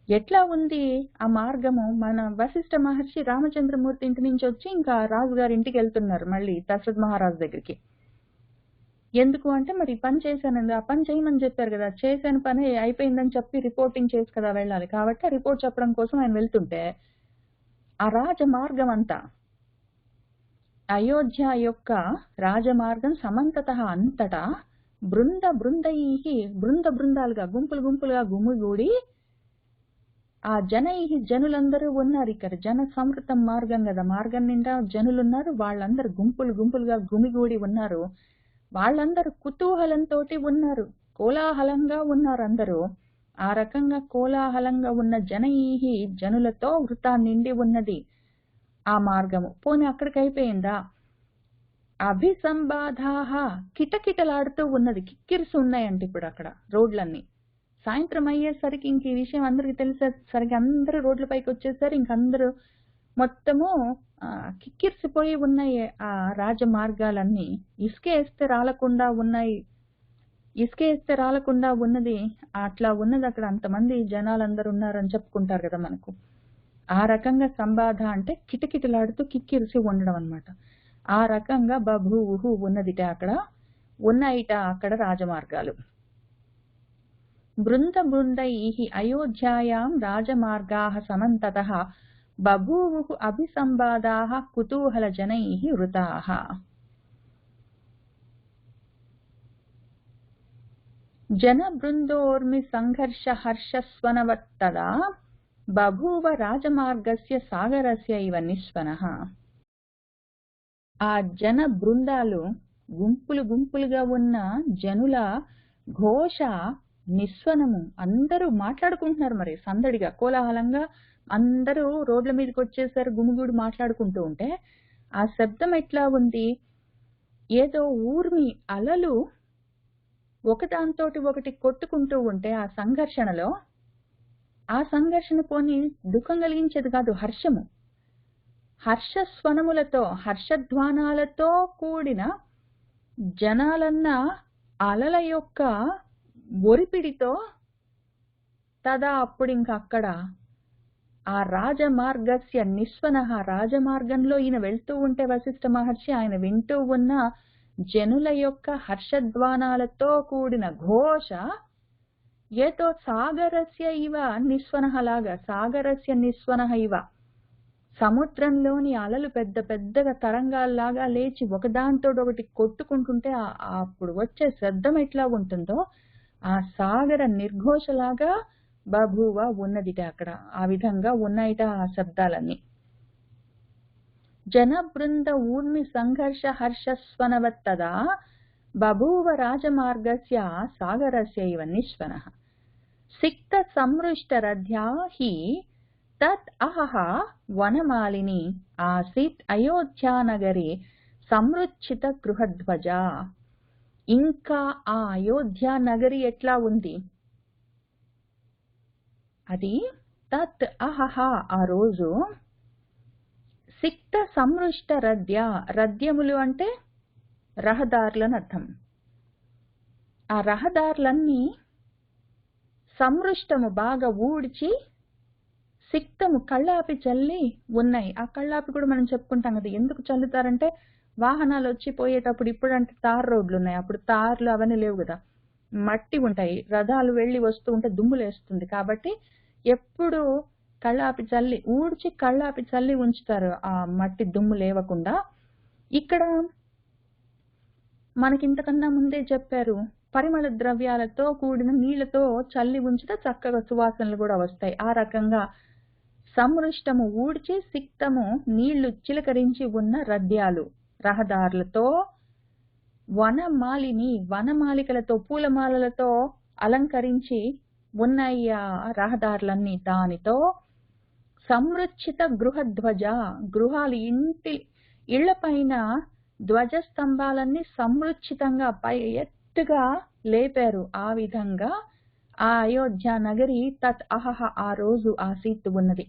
ఎట్లా ఉంది ఆ మార్గము? మన వశిష్ఠ మహర్షి రామచంద్రమూర్తి ఇంటి నుంచి వచ్చి ఇంకా రాజుగారి ఇంటికి వెళ్తున్నారు మళ్ళీ దశరథ మహారాజు దగ్గరికి. ఎందుకు అంటే మరి పని చేశానండి, ఆ పని చేయమని చెప్పారు కదా, చేశాను పని అయిపోయిందని చెప్పి రిపోర్టింగ్ చేసి కదా వెళ్ళాలి. కాబట్టి ఆ రిపోర్ట్ చెప్పడం కోసం ఆయన వెళ్తుంటే ఆ రాజమార్గం అంతా, అయోధ్య యొక్క రాజమార్గం సమంతతః అంతటా బృంద బృందైః, బృంద బృందాలుగా గుంపులు గుంపులుగా గుమిగూడి, ఆ జనైః జనులందరూ ఉన్నారు. ఇక్కడ జన సంవృతం మార్గం కదా, మార్గం నిండా జనులున్నారు, వాళ్ళందరూ గుంపులు గుంపులుగా గుమిగూడి ఉన్నారు. వాళ్ళందరూ కుతూహలంతో ఉన్నారు, కోలాహలంగా ఉన్నారు అందరూ. ఆ రకంగా కోలాహలంగా ఉన్న జనైః జనులతో వృతా నిండి ఉన్నది ఆ మార్గము. పోనీ అక్కడికి అయిపోయిందా? అభిసంబాధాః, కిటకిటలాడుతూ ఉన్నది, కిక్కిరిసి ఉన్నాయంటే ఇప్పుడు అక్కడ రోడ్లన్నీ. సాయంత్రం అయ్యేసరికి ఇంక ఈ విషయం అందరికి తెలిసేసరికి అందరూ రోడ్లపైకి వచ్చేసరికి ఇంకందరూ మొత్తము కిక్కిరిసిపోయి ఉన్నాయి ఆ రాజమార్గాలన్నీ. ఇసుకేస్తే రాలకుండా ఉన్నాయి, ఇసుకేస్తే రాలకుండా ఉన్నది, అట్లా ఉన్నది అక్కడ. అంతమంది జనాలందరూ ఉన్నారని చెప్పుకుంటారు కదా మనకు. ఆ రకంగా సంబాధ అంటే కిటకిటలాడుతూ కిక్కిరిసి ఉండడం అన్నమాట. ఆ రకంగా బభూవుః ఉన్నదిట, అక్కడ ఉన్నాయిట అక్కడ రాజమార్గాలు. బృంద బృందైః అయోధ్యాయాం రాజమార్గాః సమంతతః బభూవుః అభిసంబాధాః కుతూహల జనైః వృతాః. జన బృందోర్మి సంఘర్ష హర్షస్వనవత్తదా బభూవ రాజమార్గస్య సాగరస్య ఇవ నిస్వనః. ఆ జన బృందాలు, గుంపులు గుంపులుగా ఉన్న జనుల ఘోష, నిస్వనము, అందరూ మాట్లాడుకుంటున్నారు మరి సందడిగా కోలాహలంగా. అందరూ రోడ్ల మీదకి వచ్చేసారు, గుమిగూడి మాట్లాడుకుంటూ ఉంటే ఆ శబ్దం ఎట్లా ఉంది? ఏదో ఊర్మి అలలు ఒకదాంతోటి ఒకటి కొట్టుకుంటూ ఉంటే ఆ సంఘర్షణలో, ఆ సంఘర్షణ పోని దుఃఖం కలిగించేది కాదు, హర్షము. హర్షస్వనములతో, హర్షధ్వానాలతో కూడిన జనాలన్న అలల యొక్క ఒరిపిడితో తదా అప్పుడు ఇంక అక్కడ ఆ రాజమార్గస్య నిస్వనః, రాజమార్గంలో ఈయన వెళ్తూ ఉంటే వశిష్ఠ మహర్షి ఆయన వింటూ ఉన్న జనుల యొక్క హర్షధ్వానాలతో కూడిన ఘోష ఏతో సాగరస్య ఇవ నిస్వనః లాగా, సాగరస్య నిస్వనః ఇవ, సముద్రంలోని అలలు పెద్ద పెద్దగా తరంగాల్లాగా లేచి ఒకదాంతో ఒకటి కొట్టుకుంటుంటే అప్పుడు వచ్చే శబ్దం ఎట్లా ఉంటుందో ఆ సాగర నిర్ఘోషలాగా బభూవ ఉన్నదిట అక్కడ. ఆ విధంగా ఉన్నాయిట ఆ శబ్దాలన్నీ. జనబృంద ఊర్మి సంఘర్ష హర్షస్వనవత్తదా బభూవ రాజమార్గస్య సాగరస్యైవ నిశ్వనః సిక్త సంమృష్టరథ్యా హి తత్ అహః వనమాలిని ఆసీత్ అయోధ్యానగరి సంరుచ్చిత గృహధ్వజ. ఇంకా ఆ అయోధ్య నగరి ఎట్లా ఉంది? అది తత్ అహః ఆ రోజు సిక్త సంమృష్ట రథ్యములు అంటే రహదారులని అర్థం. ఆ రహదారులన్నీ సంమృష్టము బాగా ఊడ్చి సిక్తము కళ్ళాపి చల్లి ఉన్నాయి. ఆ కళ్ళాపి కూడా మనం చెప్పుకుంటాం కదా, ఎందుకు చల్లుతారంటే వాహనాలు వచ్చి పోయేటప్పుడు, ఇప్పుడంటే తార్ రోడ్లు ఉన్నాయి, అప్పుడు తార్లు అవన్నీ లేవు కదా, మట్టి ఉంటాయి, రథాలు వెళ్ళి వస్తూ ఉంటే దుమ్ములేస్తుంది, కాబట్టి ఎప్పుడు కళ్ళాపి చల్లి ఊడ్చి కళ్ళాపి చల్లి ఉంచుతారు ఆ మట్టి దుమ్ము లేవకుండా. ఇక్కడ మనకి ఇంతకన్నా ముందే చెప్పారు, పరిమళ ద్రవ్యాలతో కూడిన నీళ్లతో చల్లి ఉంచితే చక్కగా సువాసనలు కూడా వస్తాయి. ఆ రకంగా సంమృష్టము ఊడ్చి సిక్తము నీళ్లు చిలకరించి ఉన్న రథ్యాలు రహదారులతో, వనమాలిని వనమాలికలతో పూలమాలలతో అలంకరించి ఉన్నాయి ఆ రహదారులన్నీ. దానితో సంరక్షిత గృహధ్వజ గృహాలు ఇళ్ల పైన ధ్వజస్తంభాలన్నీ సంరక్షితంగా పై ఎత్తుగా లేపారు. ఆ విధంగా ఆ అయోధ్య నగరి తత్ అహః ఆ రోజు ఆసీత్ ఉన్నది.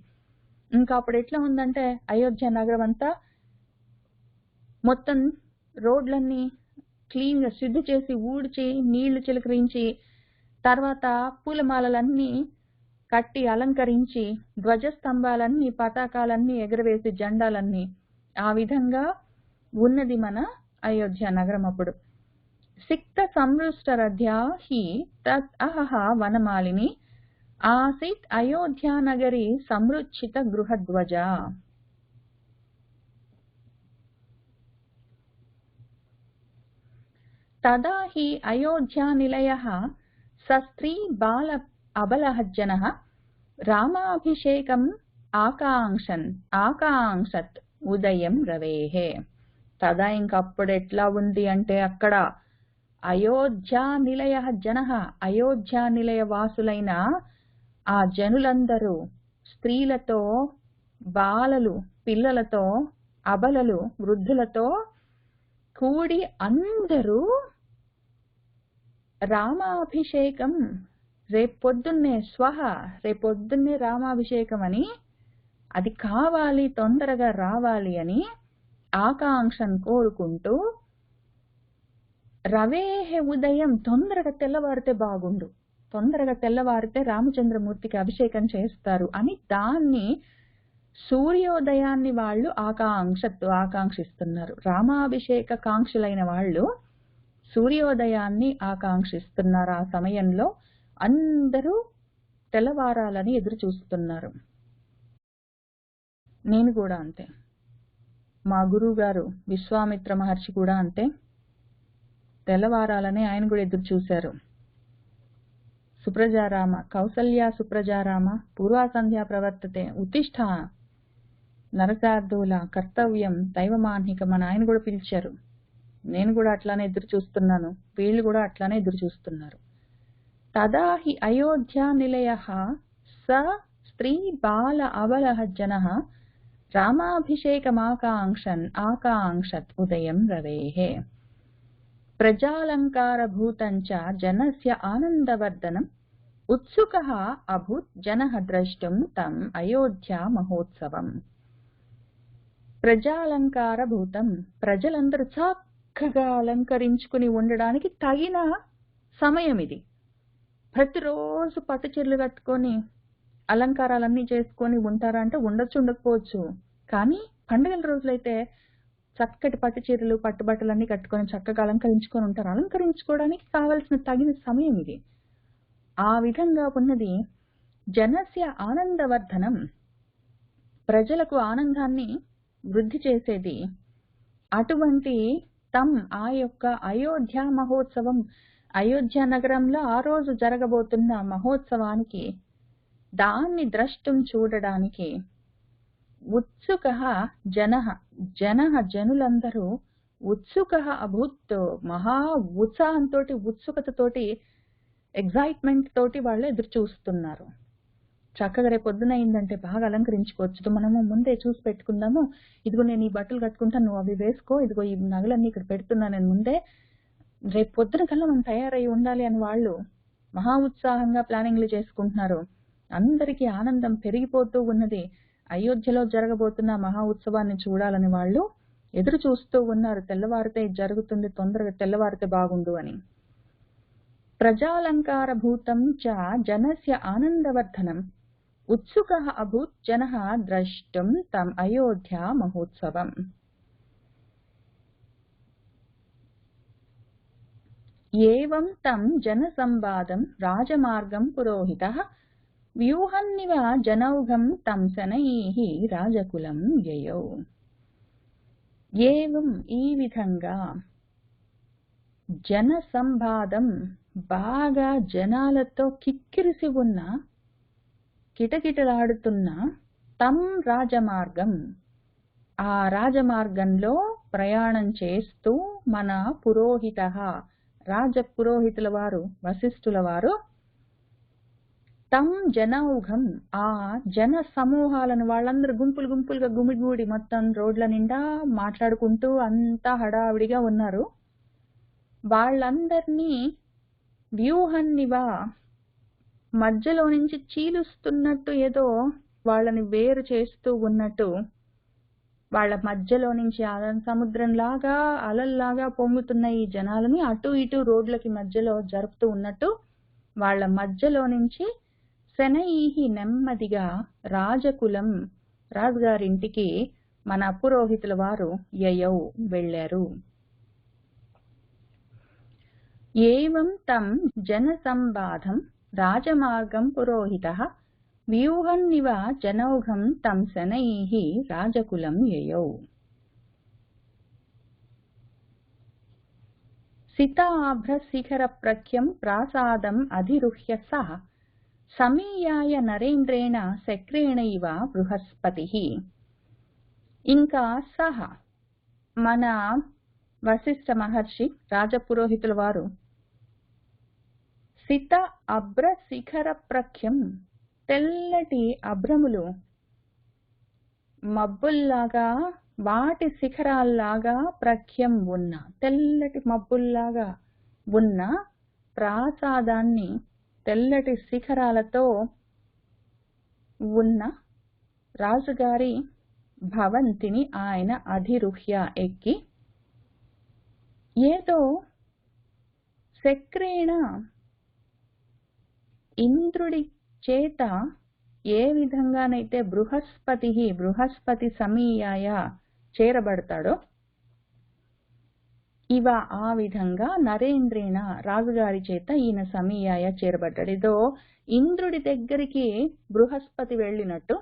ఇంకా అప్పుడు ఎట్లా ఉందంటే అయోధ్య నగరం అంతా మొత్తం రోడ్లన్నీ క్లీన్ గా శుద్ధి చేసి ఊడ్చి నీళ్లు చిలకరించి తర్వాత పూలమాలలన్నీ కట్టి అలంకరించి ధ్వజస్తంభాలన్నీ పతాకాలన్నీ ఎగరవేసి జెండాలన్నీ, ఆ విధంగా ఉన్నది మన అయోధ్య నగరం అప్పుడు. సిక్త సంమృష్ట రథ్యా హి తత్ అహః వనమాలిని ఆసీత్ అయోధ్యానగరి సంరుచ్చిత గృహధ్వజ. తదా హి అయోధ్యానిలయః సస్త్రీ బాల అబలః రామాభిషేకం ఆకాంక్షత్ ఉదయం రవేః. తదా ఇంకప్పుడు ఎట్లా ఉంది అంటే అక్కడ అయోధ్యానిలయ జనః అయోధ్యానిలయ వాసులైన ఆ జనులందరూ స్త్రీలతో, బాలలు పిల్లలతో, అబలలు వృద్ధులతో కూడి అందరూ రామాభిషేకం రేపొద్దున్నే రామాభిషేకం అని, అది కావాలి తొందరగా రావాలి అని ఆకాంక్షను కోరుకుంటూ రవేహ ఉదయం తొందరగా తెల్లవారితే బాగుండు, తొందరగా తెల్లవారితే రామచంద్రమూర్తికి అభిషేకం చేస్తారు అని దాన్ని సూర్యోదయాన్ని వాళ్ళు ఆకాంక్షిస్తున్నారు. రామాభిషేక కాంక్షలైన వాళ్ళు సూర్యోదయాన్ని ఆకాంక్షిస్తున్నారు. ఆ సమయంలో అందరూ తెల్లవారాలని ఎదురు చూస్తున్నారు. నేను కూడా అంతే, మా గురువు గారు విశ్వామిత్ర మహర్షి కూడా అంతే, తెల్లవారాలని ఆయన కూడా ఎదురు చూశారు. సుప్రజారామ కౌసల్యా సుప్రజారామ పూర్వా సంధ్యా ప్రవర్తతే ఉత్తిష్ఠ నరకార్దూల కర్తవ్యం దైవమాన్హికం అని ఆయన కూడా పిలిచారు. నేను కూడా అట్లానే ఎదురు చూస్తున్నాను, వీళ్ళు కూడా అట్లానే ఎదురు చూస్తున్నారు. తదా హి అయోధ్యా నిలయః స స్త్రీ బాల అబలః జనః రామాభిషేకమాకాంక్షత్ ఉదయం రవేః. ప్రజాలంకారభూతంచ జనస్య ఆనందవర్ధనం ఉత్సుకః అభూత్ జనః ద్రష్టుం తం అయోధ్యా మహోత్సవం. ప్రజాలంకారభూతం ప్రజలందరూ చక్కగా అలంకరించుకుని ఉండడానికి తగిన సమయం ఇది. ప్రతిరోజు పట్టు చీరలు కట్టుకొని అలంకారాలన్నీ చేసుకొని ఉంటారా అంటే ఉండొచ్చు, ఉండకపోవచ్చు. కానీ పండుగల రోజులైతే చక్కటి పట్టు చీరలు పట్టుబట్టలన్నీ కట్టుకొని చక్కగా అలంకరించుకొని ఉంటారు. అలంకరించుకోవడానికి కావలసిన తగిన సమయం ఇది. ఆ విధంగా ఉన్నది. జనస్య ఆనందవర్ధనం ప్రజలకు ఆనందాన్ని వృద్ధి చేసేది. అటువంటి ఆ యొక్క అయోధ్య మహోత్సవం, అయోధ్య నగరంలో ఆ రోజు జరగబోతున్న మహోత్సవానికి, దాన్ని ద్రష్టం చూడడానికి ఉత్సుకః జనః జనః జనులందరూ ఉత్సుకః అభూత్ మహా ఉత్సాహంతో ఉత్సుకతతోటి ఎగ్జైట్మెంట్ తోటి వాళ్ళు ఎదురు చూస్తున్నారు. చక్కగా రేపు పొద్దున అయిందంటే బాగా అలంకరించుకోవచ్చు, మనము ముందే చూసి పెట్టుకుందాము, ఇదిగో నేను ఈ బట్టలు కట్టుకుంటాను, నువ్వు అవి వేసుకో, ఇదిగో ఈ నగలన్నీ ఇక్కడ పెడుతున్నా నేను ముందే, రేపు పొద్దున కల్లా మనం తయారై ఉండాలి అని వాళ్ళు మహా ఉత్సాహంగా ప్లానింగ్లు చేసుకుంటున్నారు. అందరికీ ఆనందం పెరిగిపోతూ ఉన్నది. అయోధ్యలో జరగబోతున్న మహా ఉత్సవాన్ని చూడాలని వాళ్ళు ఎదురు చూస్తూ ఉన్నారు. తెల్లవారితే జరుగుతుంది, తొందరగా తెల్లవారితే బాగుండు అని. ప్రజాలంకార భూతం చ జనస్య ఆనందవర్ధనం ఉత్సుకః అభూత్ జనః ద్రష్టుం తం అయోధ్యా మహోత్సవం. ఏవం తం జనసంవాదం రాజమార్గం పురోహితః వ్యూహన్నివ జనౌఘం తం శనైః రాజకులం యయౌ. ఏవం ఈ విధంగా జనసంవాదం బాగా జనాలతో కిక్కిరిసి ఉన్న కిటకిటలాడుతున్న తం రాజమార్గం ఆ రాజమార్గంలో ప్రయాణం చేస్తూ మన పురోహితః రాజ పురోహితుల వారు వశిష్ఠుల వారు తం జనౌఘం ఆ జన సమూహాలను వాళ్ళందరూ గుంపులు గుంపులుగా గుమిగూడి మొత్తం రోడ్ల నిండా మాట్లాడుకుంటూ అంతా హడావిడిగా ఉన్నారు. వాళ్ళందరినీ వ్యూహన్నివా మధ్యలో నుంచి చీలుస్తున్నట్టు ఏదో వాళ్ళని వేరు చేస్తూ ఉన్నట్టు, వాళ్ళ మధ్యలో నుంచి సముద్రంలాగా అలల్లాగా పొంగుతున్న ఈ జనాలని అటు ఇటు రోడ్లకి మధ్యలో జరుపుతూ ఉన్నట్టు వాళ్ళ మధ్యలో నుంచి శనైహి నెమ్మదిగా రాజకులం రాజుగారింటికి మన పురోహితుల వారు యయౌ వెళ్ళారు. ఏవం తం జనసంవాదం రాజమార్గం పురోహితః వ్యూహన్నివ జనౌఘం తం శనైః రాజకులం యయౌ. సితాభ్రశిఖర ప్రఖ్యం ప్రాసాదం అధిరుహ్య సహ సమీయాయ నరేంద్రేణ శక్రేణైవ బృహస్పతిః. ఇంకా సహ మన వశిష్ఠ మహర్షి రాజపురోహితుల వారు సిత అభ్ర శిఖర ప్రఖ్యం తెల్లటి అభ్రములు మబ్బుల్లాగా వాటి శిఖరాల్లాగా ప్రఖ్యం ఉన్న తెల్లటి మబ్బుల్లాగా ఉన్న ప్రాసాదాన్ని తెల్లటి శిఖరాలతో ఉన్న రాజుగారి భవంతిని ఆయన అధిరుహ్య ఎక్కి ఏదో శక్రేణ ఇంద్రుడి చేత ఏ విధంగానైతే బృహస్పతి సమీయాయ చేరబడతాడో ఇవ ఆ విధంగా నరేంద్రేణ రాజుగారి చేత ఈయన సమీయాయ చేరబడ్డాడు. ఏదో ఇంద్రుడి దగ్గరికి బృహస్పతి వెళ్ళినట్టు,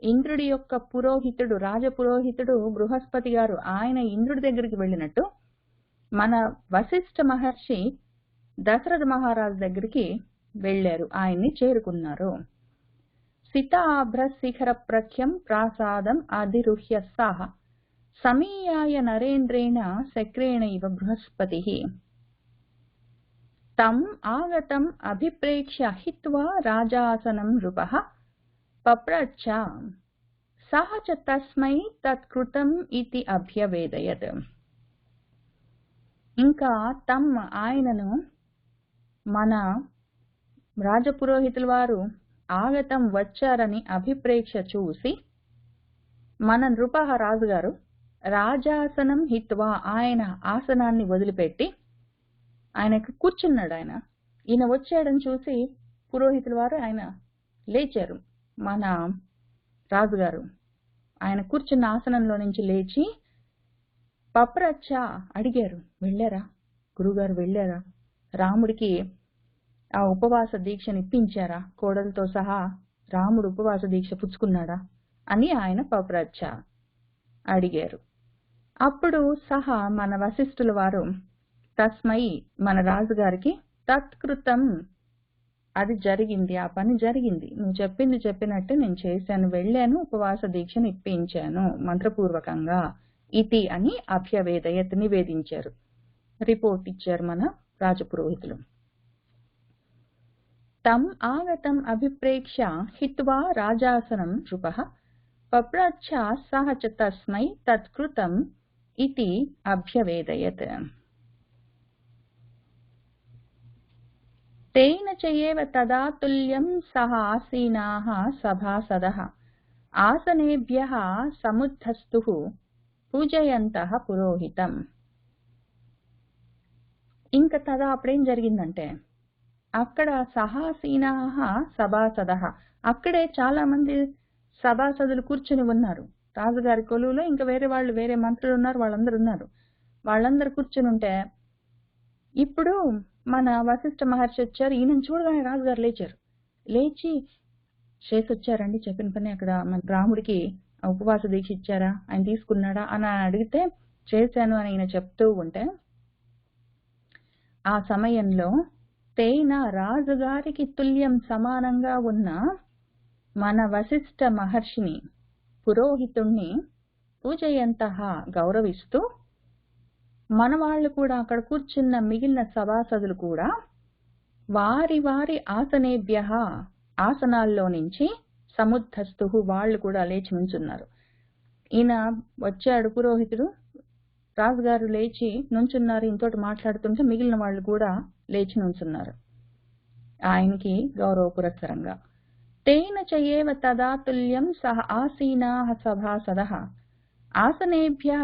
ఇంద్రుడి యొక్క పురోహితుడు రాజపురోహితుడు బృహస్పతి గారు ఆయన ఇంద్రుడి దగ్గరికి వెళ్ళినట్టు మన వశిష్ఠ మహర్షి దశరథ మహారాజు దగ్గరికి వెళ్ళారు, ఆయన్ని చేరుకున్నారు. సితాభ్ర శిఖర ప్రఖ్యం ప్రాసాదం అధిరుహ్య సహ సమీయాయ నరేంద్రేణ శక్రేణైవ బృహస్పతిః తం ఆగతం అభిప్రేక్ష్య హిత్వా రాజాసనం నృపః పప్రచ్ఛ సహ చ తస్మై తత్కృతం ఇతి అభ్యవేదయత్. ఇంకా తమ్ ఆయనను మన రాజపురోహితుల వారు ఆగతం వచ్చారని అభిప్రేక్ష చూసి మన నృపః రాజుగారు రాజాసనం హిత్వా ఆయన ఆసనాన్ని వదిలిపెట్టి ఆయనకు కూర్చున్నాడు. ఈయన వచ్చాడని చూసి పురోహితుల వారు ఆయన లేచారు. మన రాజుగారు ఆయన కూర్చున్న ఆసనంలో నుంచి లేచి పప్రచ్ఛ అడిగారు, వెళ్ళారా గురుగారు, వెళ్ళారా రాముడికి ఆ ఉపవాస దీక్షను ఇప్పించారా, కోడలతో సహా రాముడు ఉపవాస దీక్ష పుచ్చుకున్నాడా అని ఆయన పప్రచ్ఛ అడిగారు. అప్పుడు సహా మన వశిష్ఠుల వారు తస్మై మన రాజుగారికి తత్కృతం అది జరిగింది, ఆ పని జరిగింది. నువ్వు చెప్పింది చెప్పినట్టు నేను చేశాను, వెళ్ళాను, ఉపవాస దీక్షను ఇప్పించాను మంత్రపూర్వకంగా ఇతి అని అభ్యవేదయత్ నివేదించారు, రిపోర్ట్ ఇచ్చారు మన రాజపురోహితులు. తం ఆగతం అభిప్రేక్ష హిత్వా రాజాసనం నృపః పప్రచ్ఛ సహ చ తస్మై తత్కృతం ఇతి అభ్యవేదయత్. తేన చయేవ తదా తుల్యం సహ ఆసీనాః సభాసదః ఆసనేభ్యః సముద్ధస్తుః పూజయంతః పురోహితం. ఇంకా తదా అప్పుడేం జరిగిందంటే, అక్కడ సహాసీనాః సభాసదః, అక్కడే చాలా మంది సభాసదులు కూర్చుని ఉన్నారు. రాజుగారి కొలువులో ఇంకా వేరే వాళ్ళు, వేరే మంత్రులు ఉన్నారు, వాళ్ళందరూ ఉన్నారు. వాళ్ళందరూ కూర్చుని ఉంటే ఇప్పుడు మన వశిష్ఠ మహర్షి వచ్చారు. ఈయనను చూడగానే రాజుగారు లేచారు. లేచి చేసి వచ్చారండి చెప్పిన పని, అక్కడ మన రాముడికి ఉపవాస దీక్ష ఇచ్చారా, ఆయన తీసుకున్నాడా అని అడిగితే చేశాను అని ఈయన చెప్తూ ఉంటే, ఆ సమయంలో తేన రాజుగారికి తుల్యం సమానంగా ఉన్న మన వశిష్ఠ మహర్షిని, పురోహితుణ్ణి పూజయంతః గౌరవిస్తూ, మన వాళ్ళు కూడా అక్కడ కూర్చున్న మిగిలిన సభాసదులు కూడా వారి వారి ఆసనేభ్యః ఆసనాల్లో నుంచి సముద్ధస్తు వాళ్ళు కూడా లేచి నుంచున్నారు. ఈయన వచ్చాడు పురోహితుడు, రాజుగారు లేచి నుంచున్నారు, ఇంతోటి మాట్లాడుతుంటే మిగిలిన వాళ్ళు కూడా లేచి నుంచున్నారు ఆయనకి గౌరవ పురస్సరంగా. తేన చయేవ తదా తుల్యం సహ ఆసీనాః సభాసదః ఆసనేభ్యః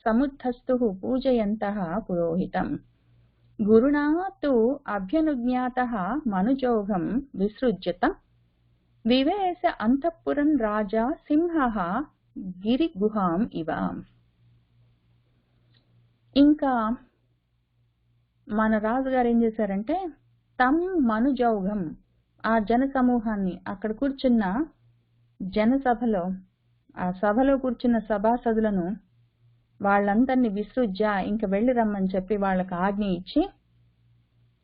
సముద్ధస్తుః పూజయంతః పురోహితం. గురుణా తు అభ్యనుజ్ఞాతః మనుజోగం విసృజ్యత వివేశ అంతఃపురం రాజా సింహః గిరిగుహాం ఇవ. ఇంకా మన రాజుగారు ఏం చేశారంటే, తం మనుజౌఘం, ఆ జన సమూహాన్ని, అక్కడ కూర్చున్న జనసభలో, ఆ సభలో కూర్చున్న సభాసదులను వాళ్ళందరినీ విసృజ్య, ఇంక వెళ్ళి రమ్మని చెప్పి వాళ్ళకి ఆజ్ఞ ఇచ్చి,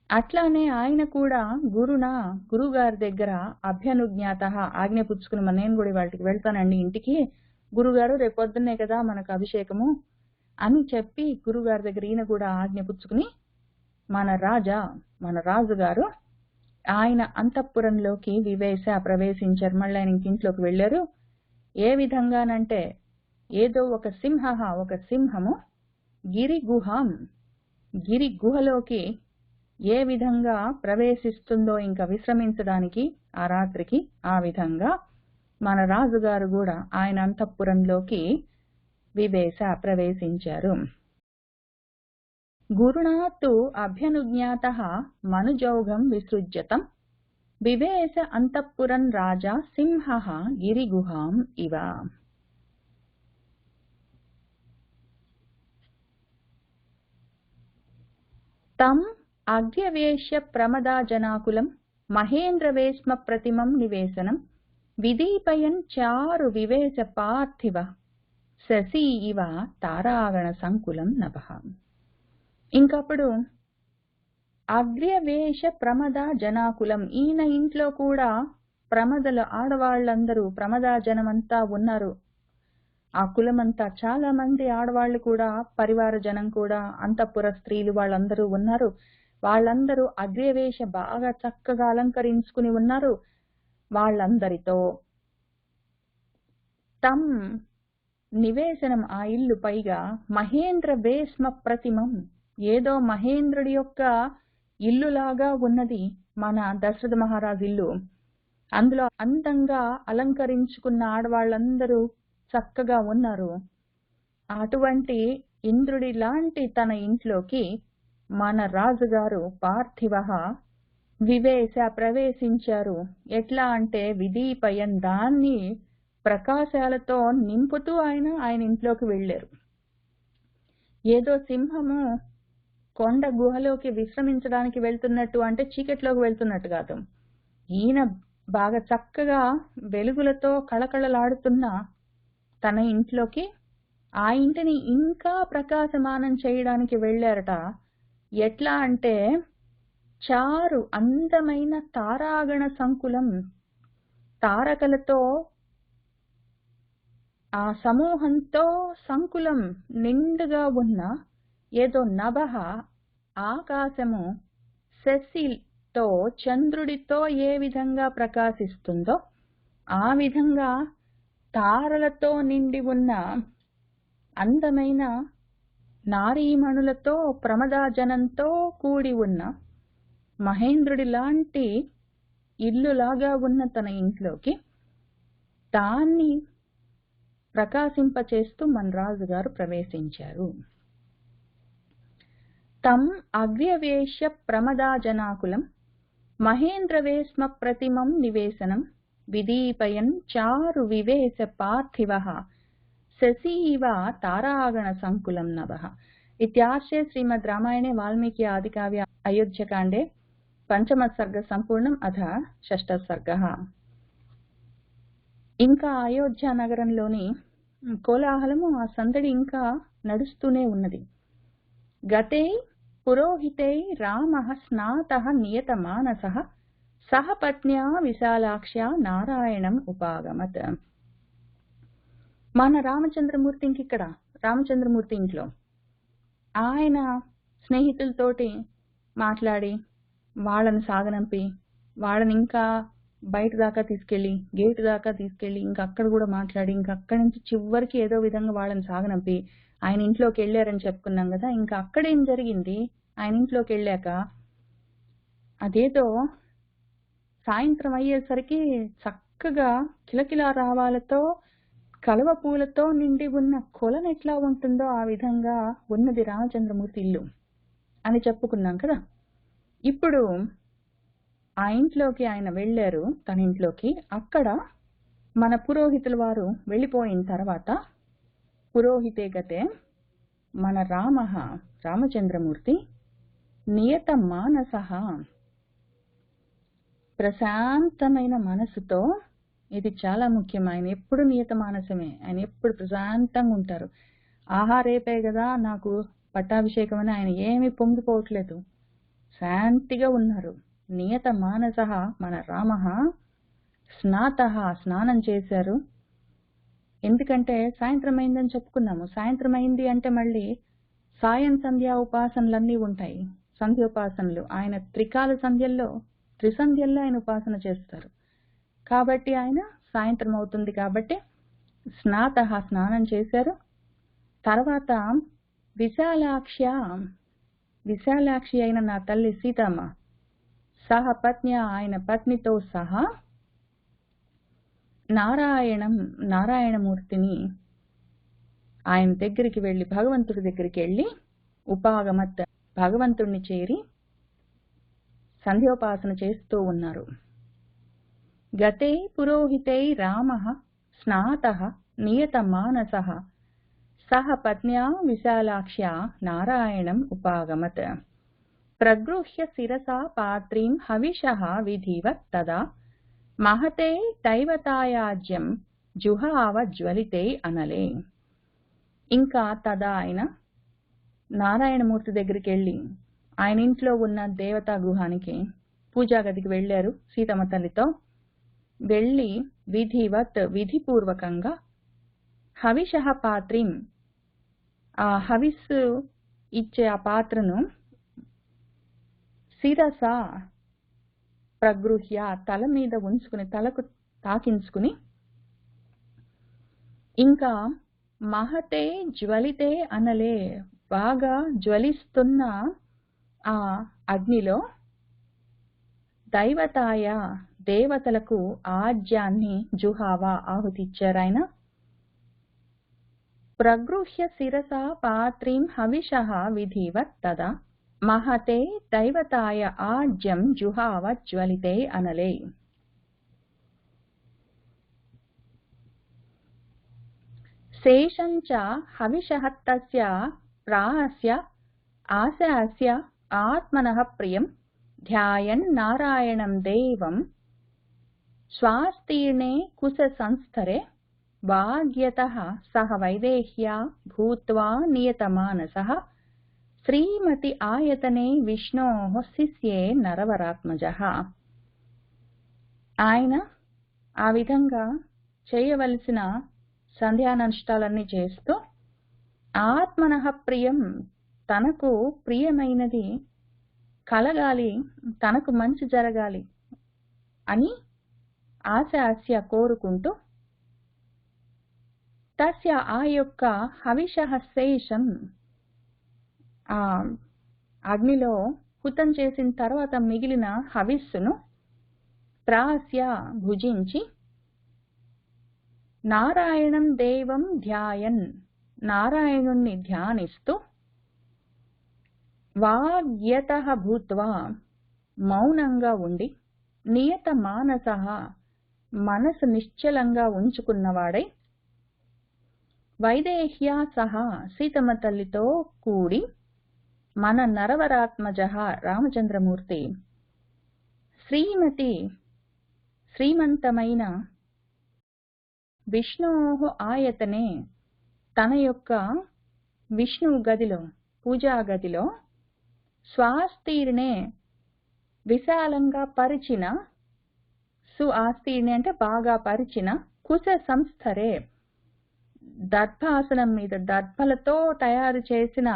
అట్లానే ఆయన కూడా గురుగారి దగ్గర అభ్యనుజ్ఞాత ఆజ్ఞ పుచ్చుకుని, నేను కూడా వాళ్ళకి వెళ్తానండి ఇంటికి, గురుగారు రేపు పొద్దున్నే కదా మనకు అభిషేకము అని చెప్పి గురుగారి దగ్గర ఈయన కూడా ఆజ్ఞ పుచ్చుకుని మన రాజుగారు ఆయన అంతఃపురంలోకి వివేశ ప్రవేశించారు. మళ్ళీ ఆయన ఇంట్లోకి వెళ్ళారు. ఏ విధంగానంటే, ఏదో ఒక సింహము గిరి గుహలోకి ఏ విధంగా ప్రవేశిస్తుందో ఇంకా విశ్రమించడానికి ఆ రాత్రికి, ఆ విధంగా మన రాజుగారు కూడా ఆయన అంతఃపురంలోకి వివేశ ప్రవేశించారు. గురుణాతు అభ్యనుజ్ఞాతః మనుజౌఘం విసృజ్యతం వివేశ అంతఃపురం రాజా సింహః గిరిగుహాం ఇవ. తం అగ్ర్యవేశ్య ప్రమదాజనాకులం మహేంద్రవేశ్మ ప్రతిమం నివేశనం విదీపయన్ చారు వివేశ పార్థివ శశీ ఇవ తారాగణ సంకులం నభః. ఇంకప్పుడు అగ్ర్యవేశ ప్రమద జనాకులం, ఈయన ఇంట్లో కూడా ప్రమదలు, ఆడవాళ్ళందరూ, ప్రమద జనమంతా ఉన్నారు. ఆ కులమంతా చాలా మంది ఆడవాళ్లు కూడా, పరివార జనం కూడా, అంతఃపుర స్త్రీలు వాళ్ళందరూ ఉన్నారు. వాళ్ళందరూ అగ్ర్యవేశ బాగా చక్కగా అలంకరించుకుని ఉన్నారు. వాళ్ళందరితో తం నివేశనం, ఆ ఇల్లు పైగా మహేంద్ర వేశ్మ ప్రతిమం, ఏదో మహేంద్రుడి యొక్క ఇల్లులాగా ఉన్నది మన దశరథ మహారాజు ఇల్లు. అందులో అందంగా అలంకరించుకున్న ఆడవాళ్ళందరూ చక్కగా ఉన్నారు. అటువంటి ఇంద్రుడి లాంటి తన ఇంట్లోకి మన రాజుగారు పార్థివ వివేశ ప్రవేశించారు. ఎట్లా అంటే విదీపయన్, దాన్ని ప్రకాశాలతో నింపుతూ ఆయన ఇంట్లోకి వెళ్ళారు. ఏదో సింహము కొండ గుహలోకి విశ్రమించడానికి వెళ్తున్నట్టు, అంటే చీకట్లోకి వెళ్తున్నట్టు కాదు. ఈయన బాగా చక్కగా వెలుగులతో కళకళలాడుతున్న తన ఇంట్లోకి, ఆ ఇంటిని ఇంకా ప్రకాశమానం చేయడానికి వెళ్ళారట. ఎట్లా అంటే చారు అందమైన తారాగణ సంకులం, తారకలతో ఆ సమూహంతో సంకులం నిండుగా ఉన్న ఏదో నభః ఆకాశము శశితో చంద్రుడితో ఏ విధంగా ప్రకాశిస్తుందో ఆ విధంగా తారలతో నిండి ఉన్న అందమైన నారీమణులతో ప్రమదాజనంతో కూడి ఉన్న మహేంద్రుడి లాంటి ఇల్లులాగా ఉన్న తన ఇంట్లోకి దాన్ని ప్రకాశింపచేస్తూ మన రాజుగారు ప్రవేశించారు. తం అగ్ర్యవేశ్య ప్రమదాజనాకులం మహేంద్రవేశ్మ ప్రతిమం నివేశనం విదీపయన్ చారు వివేశ పార్థివః శశీవ తారాగణ సంకులం నభః. ఇత్యార్షే శ్రీమద్ రామాయణే వాల్మీకి ఆదికావ్య అయోధ్యకాండే పంచమ సర్గ సంపూర్ణం అథ షష్ఠ సర్గః. ఇంకా అయోధ్య నగరంలోని కోలాహలము, ఆ సందడి ఇంకా నడుస్తూనే ఉన్నది. గతే పురోహితై రామః స్నాతః నియతమానసః సహ పత్న్యా విశాలాక్ష్యా నారాయణం ఉపాగమత్. మన రామచంద్రమూర్తికి ఇక్కడ రామచంద్రమూర్తి ఇంట్లో ఆయన స్నేహితులతోటి మాట్లాడి వాళ్ళని సాగనంపి వాళ్ళని ఇంకా బయట దాకా తీసుకెళ్లి గేటు దాకా తీసుకెళ్లి ఇంకా అక్కడ కూడా మాట్లాడి ఇంకా అక్కడి నుంచి చివరికి ఏదో విధంగా వాళ్ళని సాగనంపి ఆయన ఇంట్లోకి వెళ్ళారని చెప్పుకున్నాం కదా. ఇంకా అక్కడేం జరిగింది, ఆయన ఇంట్లోకి వెళ్ళాక అదేదో సాయంత్రం అయ్యేసరికి చక్కగా కిలకిలా రావాలతో కలువ పూలతో నిండి ఉన్న కొలను ఎట్లా ఉంటుందో ఆ విధంగా ఉన్నది రామచంద్రమూర్తి ఇల్లు అని చెప్పుకున్నాం కదా. ఇప్పుడు ఆ ఇంట్లోకి ఆయన వెళ్ళారు, తన ఇంట్లోకి. అక్కడ మన పురోహితుల వారు వెళ్ళిపోయిన తర్వాత పురోహితే గతే మన రామచంద్రమూర్తి నియత మానసః ప్రశాంతమైన మనసుతో, ఇది చాలా ముఖ్యం, ఆయన ఎప్పుడు నియత మానసమే, ఆయన ఎప్పుడు ప్రశాంతంగా ఉంటారు. ఆహారేపే కదా నాకు పట్టాభిషేకం అని ఆయన ఏమీ పొంగిపోవట్లేదు, శాంతిగా ఉన్నారు. నియత మానసః మన రామః స్నాతః స్నానం చేశారు. ఎందుకంటే సాయంత్రం అయిందని చెప్పుకున్నాము. సాయంత్రం అయింది అంటే మళ్ళీ సాయం సంధ్యా ఉపాసనలన్నీ ఉంటాయి, సంధ్యోపాసనలు. ఆయన త్రికాల సంధ్యల్లో త్రిసంధ్యల్లో ఆయన ఉపాసన చేస్తారు కాబట్టి ఆయన సాయంత్రం అవుతుంది కాబట్టి స్నాతః స్నానం చేశారు. తర్వాత విశాలాక్షి అయిన నా తల్లి సీతమ్మ సహ పత్న్య ఆయన పత్నితో సహా నారాయణమూర్తిని ఆయన దగ్గరికి వెళ్ళి భగవంతుడి దగ్గరికి వెళ్ళి ఉపాగమత్ భగవంతుడిని చేరి సంధ్యోపాసన చేస్తూ ఉన్నారు. గతే పురోహితై రామః స్నాతః నియత మానసః సహ పత్న్యా విశాలాక్ష్యా నారాయణం ఉపాగమత్ ప్రగృహ్య శిరసా పాత్రీం హవిషః విధివత్ తదా మహతే దైవతాయాజ్యం జుహావ జ్వలితే అనలే. ఇంకా తదా ఆయన నారాయణమూర్తి దగ్గరికి వెళ్ళి ఆయన ఇంట్లో ఉన్న దేవతా గృహానికి పూజా గదికి వెళ్ళారు సీతమ్మ తల్లితో. వెళ్ళి విధివత్ విధిపూర్వకంగా హవిషః పాత్రీం ఆ హవిస్సు ఇచ్చే ఆ పాత్రను శిరస ప్రగృహ్య తల మీద ఉంచుకుని తలకు తాకించుకుని ఇంకా మహతే జ్వలితే అనలే బాగా జ్వలిస్తున్న ఆ అగ్నిలో దైవతాయ దేవతలకు ఆజ్యాన్ని జుహావ ఆహుతిచ్చారు ఆయన. ప్రగృహ్య శిరసా పాత్రీం హవిషః విధివత్ తదా మహతే దైవతాయ ఆజ్యం జుహావ జ్వలితే అనలే. శేషంచ హవిషః తస్య ప్రాహస్య ఆశాస్య ఆత్మనః ప్రియం ధ్యాయన్ నారాయణం దేవం స్వాస్తీర్ణే కుశ సంస్థరే వాగ్యతః సహ వైదేహ్యా భూత్వా నియతమానసః శ్రీమతి ఆయతనే విష్ణోః శిష్యే నరవరాత్మజః. ఆయన ఆ విధంగా చేయవలసిన సంధ్యానుష్ఠాలన్నీ చేస్తూ ఆత్మనః ప్రియం, తనకు ప్రియమైనది కలగాలి, తనకు మంచి జరగాలి అని ఆశ కోరుకుంటూ తస్య ఆ యొక్క హవిషః శేషం, ఆ అగ్నిలో హుతం చేసిన తర్వాత మిగిలిన హవిస్సును ప్రాస్య భుజించి నారాయణం దేవం ధ్యాయన్, నారాయణుణ్ణి ధ్యానిస్తూ వాగ్యతః భూత్వా, మౌనంగా ఉండి నియత మానసః, మనసు నిశ్చలంగా ఉంచుకున్నవాడై వైదేహ్యా సహా, సీతమ్మ తల్లితో కూడి మన నరవరాత్మజః రామచంద్రమూర్తి శ్రీమతి, శ్రీమంతమైన విష్ణోః ఆయతనే, తన యొక్క విష్ణువు గదిలో, పూజా గదిలో స్వాస్తీర్ణే, విశాలంగా పరిచిన, ఆస్తీర్ణే అంటే బాగా పరిచిన, కుశ సంస్థరే, దర్భాసనం మీద, దర్భలతో తయారు చేసిన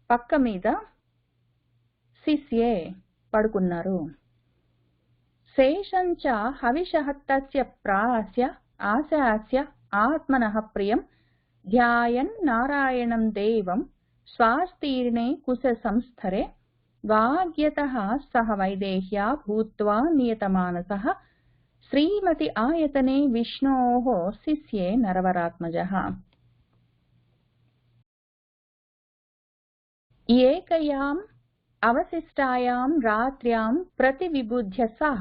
పక్క మీద శిష్యే పడుకున్నారు. శేషంచ హవిషః తస్య ప్రాస్య ఆశాస్య ఆత్మనః ప్రియం ధ్యాయన్ నారాయణం దేవం స్వాస్తీర్ణే కుశ సంస్థరే వాగ్యతః సహ వైదేహ్యా భూత్వా నియతమానసః శ్రీమతి ఆయతనే విష్ణోః శిష్యే నరవరాత్మజః. ఏకయాం అవశిష్టాయాం రాత్ర్యాం ప్రతివిబుధ్య సహ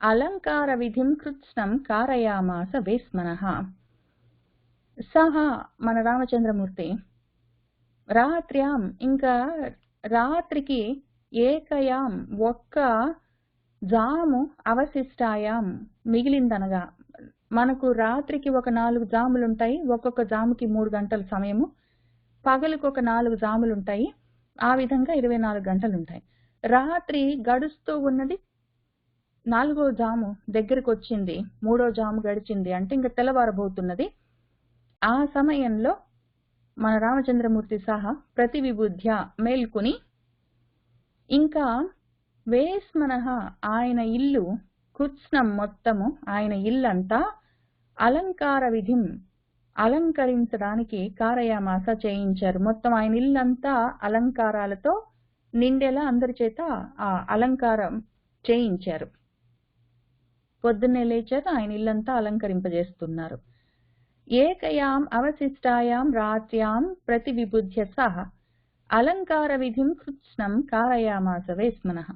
అలంకార విధిం కృత్స్నం కారయామాస వేస్మనః. సహ మన రామచంద్రమూర్తి రాత్ర్యాం, ఇంకా రాత్రికి, ఏకయాం ఒక్క జాము, అవశిష్టాయాం మిగిలిందనగా, మనకు రాత్రికి ఒక 4 జాములుంటాయి, ఒక్కొక్క జాముకి 3 గంటల సమయము, పగలుకు ఒక 4 జాములుంటాయి, ఆ విధంగా 24 గంటలుంటాయి. రాత్రి గడుస్తూ ఉన్నది, 4వ జాము దగ్గరికి వచ్చింది, 3వ జాము గడిచింది అంటే ఇంకా తెల్లవారబోతున్నది. ఆ సమయంలో మన రామచంద్రమూర్తి సహా ప్రతి విబుధ్య మేల్కొని, ఇంకా వేస్మనః ఆయన ఇల్లు, కృత్స్నం మొత్తము ఆయన ఇల్లంతా అలంకార విధిం అలంకరించడానికి కారయామాస చేయించారు. మొత్తం ఆయన ఇల్లంతా అలంకారాలతో నిండేలా అందరి చేత ఆ అలంకారం చేయించారు. పొద్దున్నే లేచారు, ఆయన ఇల్లంతా అలంకరింపజేస్తున్నారు. ఏకయాం అవశిష్టాయాం రాత్ర్యాం ప్రతి విబుధ్య సహ అలంకార విధిం కృత్స్నం కారయామాస వేస్మనః.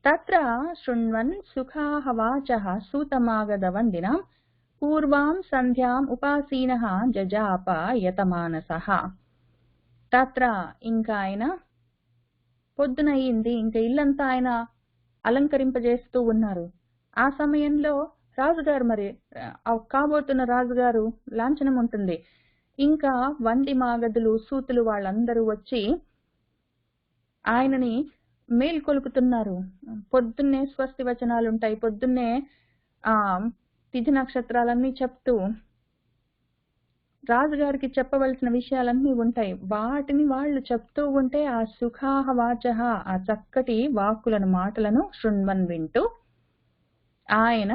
తత్ర శృణ్వన్ సుఖాః వాచః సూతమాగద వందినాం పూర్వాం సంధ్యాం ఉపాసీనః జజాప యతమానసః. తత్ర, ఇంకా ఆయన పొద్దునయ్యింది, ఇంకా ఇల్లంతా ఆయన అలంకరింపజేస్తూ ఉన్నారు. ఆ సమయంలో రాజుగారు, మరి కాబోతున్న రాజుగారు లాంఛనం ఉంటుంది, ఇంకా వంది మాగదులు, సూతులు వాళ్ళందరూ వచ్చి ఆయనని మేల్కొలుపుతున్నారు. పొద్దున్నే స్వస్తి వచనాలు ఉంటాయి, పొద్దున్నే తిథి నక్షత్రాలన్నీ చెప్తూ రాజుగారికి చెప్పవలసిన విషయాలన్నీ ఉంటాయి. వాటిని వాళ్ళు చెప్తూ ఉంటే ఆ సుఖాహ వాచః, ఆ చక్కటి వాక్కులను, మాటలను శృణ్వన్ వింటూ ఆయన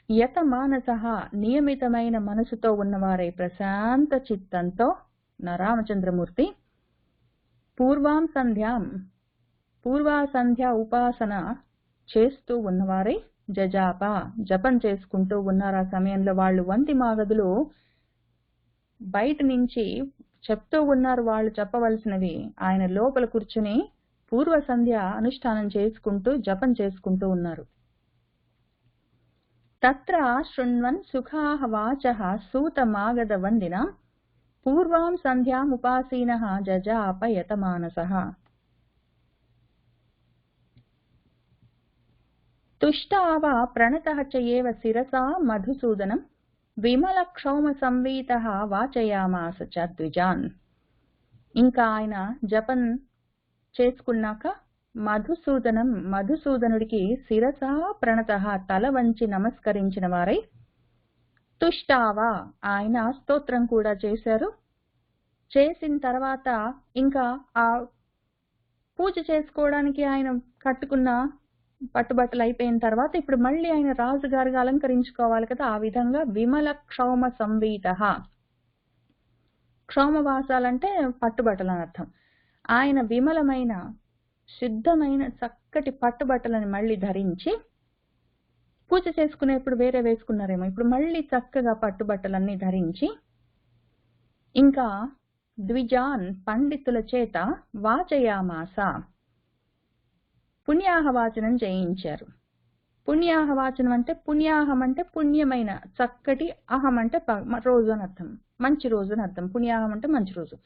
యత మానసః నియమితమైన మనసుతో ఉన్నవారై ప్రశాంత చిత్తంతో నా రామచంద్రమూర్తి పూర్వాం సంధ్యాం, పూర్వా సంధ్యా ఉపాసన చేస్తూ ఉన్నవారై జజాప జపం చేసుకుంటూ ఉన్నారు. ఆ సమయంలో వాళ్ళు వంతి మాగదులు బయట నుంచి చెప్తూ ఉన్నారు వాళ్ళు చెప్పవలసినవి. ఆయన లోపల కూర్చుని పూర్వ సంధ్య అనుష్ఠానం చేసుకుంటూ జపం చేసుకుంటూ ఉన్నారు. తత్ర శృణ్వన్ సుఖాః వాచః సూతమాగద వందినాం పూర్వాం సంధ్యాం ఉపాసీనః జజాప యతమానసః. తుష్టావ ప్రణతః చ ఏవ శిరసా మధుసూదనం విమల క్షౌమ సంవీతః వాచయామాస చ ద్విజాన్. ఇంకా ఆయన జపం చేసుకున్నాక మధుసూదనుడికి శిరసా ప్రణతః తల వంచి నమస్కరించిన వారై తుష్టావా ఆయన స్తోత్రం కూడా చేశారు. చేసిన తర్వాత ఇంకా ఆ పూజ చేసుకోవడానికి ఆయన కట్టుకున్న పట్టుబట్టలు అయిపోయిన తర్వాత ఇప్పుడు మళ్ళీ ఆయన రాజుగారిగా అలంకరించుకోవాలి కదా. ఆ విధంగా విమల క్షౌమ సంవీత, క్షౌమవాసాలంటే పట్టుబట్టలు అని అర్థం. ఆయన విమలమైన శుద్ధమైన చక్కటి పట్టుబట్టలను మళ్ళీ ధరించి, పూజ చేసుకునేప్పుడు వేరే వేసుకున్నారేమో, ఇప్పుడు మళ్ళీ చక్కగా పట్టుబట్టలన్నీ ధరించి ఇంకా ద్విజాన్ పండితుల చేత వాచయామాస పుణ్యాహవాచనం చేయించారు. పుణ్యాహవాచనం అంటే పుణ్యాహం అంటే పుణ్యమైన చక్కటి, అహం అంటే రోజు అని అర్థం, మంచి రోజు అని అర్థం. పుణ్యాహం అంటే మంచి రోజు.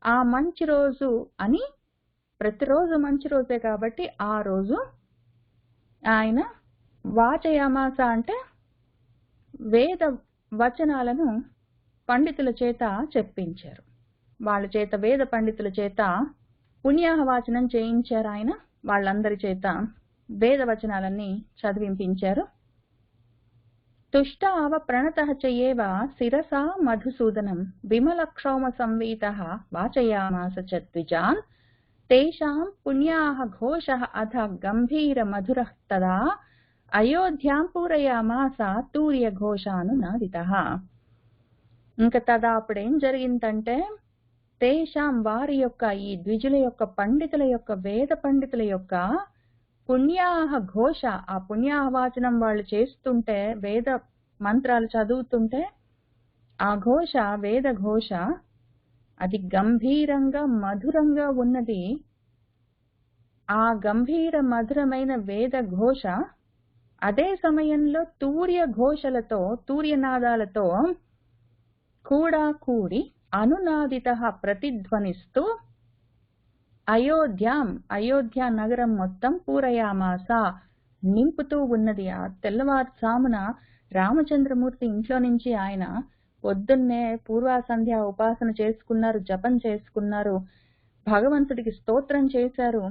ఆ మంచి రోజు అని ప్రతిరోజు మంచి రోజే కాబట్టి ఆ రోజు ఆయన వాచయామాస అంటే వేద వచనాలను పండితుల చేత చెప్పించారు. వాళ్ళ చేత వేద పండితుల చేత పుణ్యాహవాచనం చేయించారు. ఆయన వాళ్ళందరి చేత వేద వచనాలన్నీ చదివింపించారు. తుష్టావ ప్రణతః చయేవ శిరసా మధుసూదనం విమల క్షౌమ సంవీతః వాచయామాస చ ద్విజాన్ తేషాం పుణ్యాః ఘోషః అథ గంభీర మధురః తదా అయోధ్యాం పూరయామాస తూర్య ఘోషానునాదితః. ఇంకా తదా అప్పుడేం జరిగిందంటే తేషాం వారి యొక్క, ఈ ద్విజుల యొక్క, పండితుల యొక్క, వేద పండితుల యొక్క పుణ్యాహ ఘోష, ఆ పుణ్యాహవాచనం వాళ్ళు చేస్తుంటే, వేద మంత్రాలు చదువుతుంటే ఆ ఘోష, వేద ఘోష అది గంభీరంగా మధురంగా ఉన్నది. ఆ గంభీర మధురమైన వేద ఘోష అదే సమయంలో తూర్య ఘోషలతో, తూర్యనాదాలతో కూడా కూడి అనునాదిత ప్రతిధ్వనిస్తూ అయోధ్య నగరం మొత్తం పూరయామాస నింపుతూ ఉన్నది. ఆ తెల్లవారుజామున రామచంద్రమూర్తి ఇంట్లో నుంచి ఆయన పొద్దున్నే పూర్వాసంధ్య ఉపాసన చేసుకున్నారు, జపం చేసుకున్నారు, భగవంతుడికి స్తోత్రం చేశారు.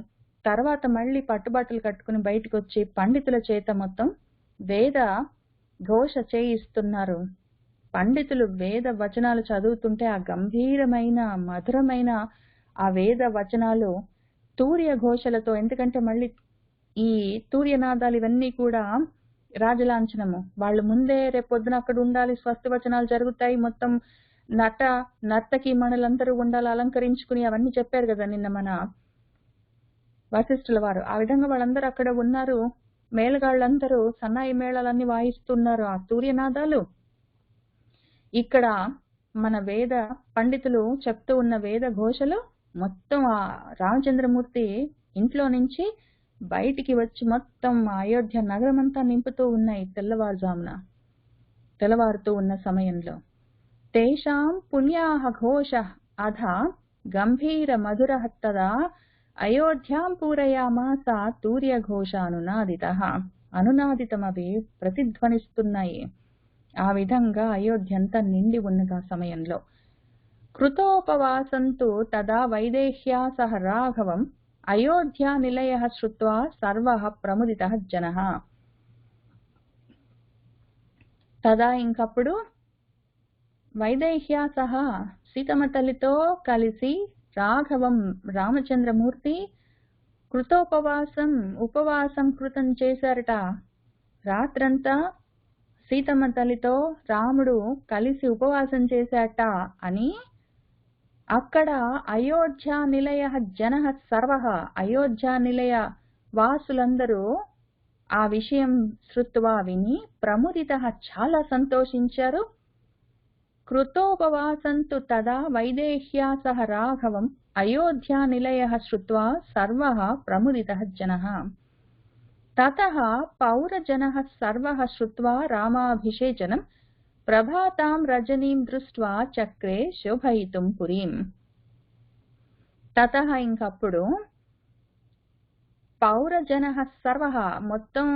తర్వాత మళ్ళీ పట్టుబట్టలు కట్టుకుని బయటకు వచ్చి పండితుల చేత మొత్తం వేద ఘోష చేయిస్తున్నారు. పండితులు వేద వచనాలు చదువుతుంటే ఆ గంభీరమైన మధురమైన ఆ వేద వచనాలు తూర్య ఘోషలతో, ఎందుకంటే మళ్ళీ ఈ తూర్యనాదాలు ఇవన్నీ కూడా రాజలాంఛనము, వాళ్ళు ముందే రేపొద్దున అక్కడ ఉండాలి, స్వస్తి వచనాలు జరుగుతాయి, మొత్తం నర్తకి మణులందరూ ఉండాలి అలంకరించుకుని, అవన్నీ చెప్పారు కదా నిన్న మన వశిష్ఠుల వారు. ఆ విధంగా వాళ్ళందరూ అక్కడ ఉన్నారు. మేళగాళ్ళందరూ సన్నాయి మేళాలన్నీ వాయిస్తున్నారు ఆ తూర్యనాదాలు. ఇక్కడ మన వేద పండితులు చెప్తూ ఉన్న వేద ఘోషలు మొత్తం ఆ రామచంద్రమూర్తి ఇంట్లో నుంచి బయటికి వచ్చి మొత్తం అయోధ్య నగరం అంతా నింపుతూ ఉన్నాయి తెల్లవారుతూ ఉన్న సమయంలో. తేషాం పుణ్యాహ ఘోష అధ గంభీర మధుర తదా అయోధ్యాం పూరయామాస తూర్య ఘోషానునాదితః, అనునాదితమవి ప్రతిధ్వనిస్తున్నాయి. ఆ విధంగా అయోధ్య అంతా నిండి ఉన్నది ఆ సమయంలో. కృతోపవాసంతు తదా వైదేహ్యా సహ రాఘవం అయోధ్యా నిలయః శ్రుత్వా సర్వః ప్రముదితః జనః. తదా ఇంకప్పుడు వైదేహ్యా సహ సీతమ్మ తల్లితో కలిసి రాఘవం రామచంద్రమూర్తి ఉపవాసం కృతం చేశారట. రాత్రంతా సీతమ్మ తల్లితో రాముడు కలిసి ఉపవాసం చేశాట అని అక్కడ అయోధ్య నిలయ జన సర్వః, అయోధ్య నిలయ వాసులందరూ ఆ విషయం శ్రుత్వా విని ప్రముదిత చాలా సంతోషించారు. కృతోపవాసంతు తదా వైదేహ్యా సహ రాఘవం అయోధ్య నిలయ శ్రుత్వా సర్వః ప్రముదిత జనః. తతః పౌరజనః సర్వః శ్రుత్వా రామాభిషేచనం ప్రభాతాం రజనీం దృష్ట్వా చక్రే శోభయితుం పురీం. తతః ఇంకప్పుడు పౌరజనః సర్వః మొత్తం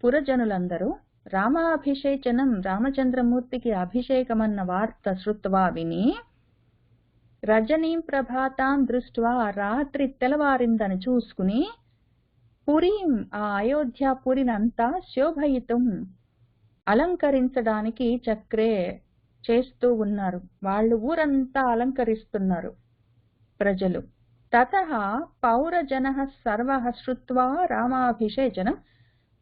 పురజనులందరూ రామాభిషేచనం రామచంద్రమూర్తికి అభిషేకమన్న వార్త శ్రుత్వా విని రజనీం ప్రభాతాం దృష్ట్వా రాత్రి తెల్లవారిందని చూసుకుని పురీం ఆ అయోధ్యాపురినంతా శోభయితం అలంకరించడానికి చక్రే చేస్తూ ఉన్నారు. వాళ్ళు ఊరంతా అలంకరిస్తున్నారు ప్రజలు. తతః పౌరజనః సర్వః శ్రుత్వా రామాభిషేచనం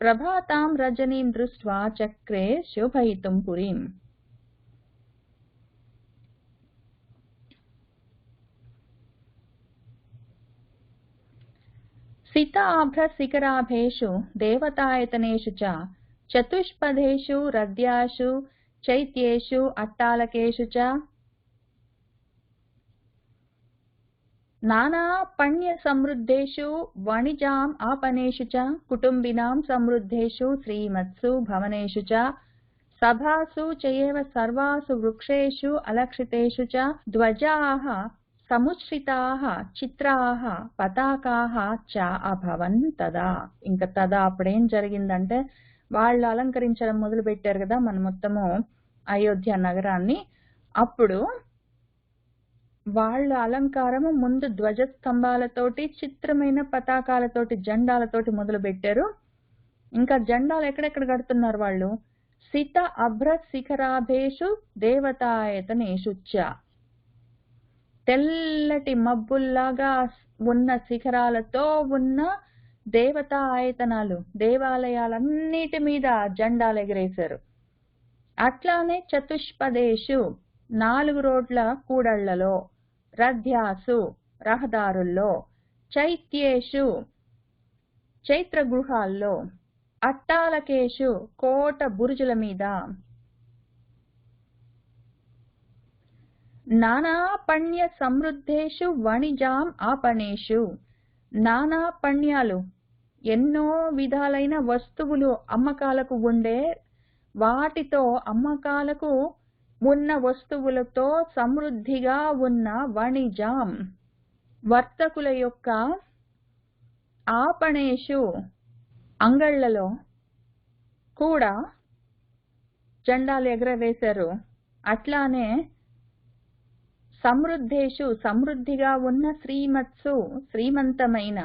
ప్రభాతాం రజనీం దృష్ట్వా చక్రే శోభయితుం పురీం. సితాభ్రశిఖరాభేషు దేవతాయతనేషు చ చతుష్పథేషు రథ్యాషు చైత్యేషు అట్టాలకేషు చ నానా పణ్య సమృద్ధేషు వణిజాం ఆపనేషు చ కుటుంబినాం సమృద్ధేషు శ్రీమత్సు భవనేషు చ సభాసు చయేవ సర్వాసు వృక్షేషు అలక్షితేషు చ ధ్వజాః సముచ్ఛ్రితాః చిత్రాః పతాకాః చ అభవన్ తదా. ఇంకా తదా అప్పుడేం జరిగిందంటే వాళ్ళు అలంకరించడం మొదలు పెట్టారు కదా మన మొత్తము అయోధ్య నగరాన్ని. అప్పుడు వాళ్ళ అలంకారము ముందు ధ్వజస్తంభాలతోటి చిత్రమైన పతాకాలతోటి జెండాలతోటి మొదలు పెట్టారు. ఇంకా జెండాలు ఎక్కడెక్కడ కడుతున్నారు వాళ్ళు? సిత అభ్ర శిఖరాభేషు దేవతాయతనేషు చ తెల్లటి మబ్బుల్లాగా ఉన్న శిఖరాలతో ఉన్న దేవతా ఆయతనాలు దేవాలయాలన్నిటి మీద జెండాలు ఎగరేశారు. అట్లానే చతుష్పదేషు 4 రోడ్ల కూడళ్లలో, రథ్యాసు రహదారుల్లో, చైత్యేషు చైత్ర గృహాల్లో, అట్టాలకేషు కోట బురుజుల మీద, నానా పణ్య సమృద్ధేషు వణిజాం ఆపణేషు నానా పణ్యాలు ఎన్నో విధాలైన వస్తువులు అమ్మకాలకు ఉండే వాటితో అమ్మకాలకు ఉన్న వస్తువులతో సమృద్ధిగా ఉన్న వణిజాం వర్తకుల యొక్క ఆపణేషు అంగళ్లలో కూడా జెండాలు ఎగరవేశారు. అట్లానే సమృద్ధేషు సమృద్ధిగా ఉన్న శ్రీమత్సు శ్రీమంతమైన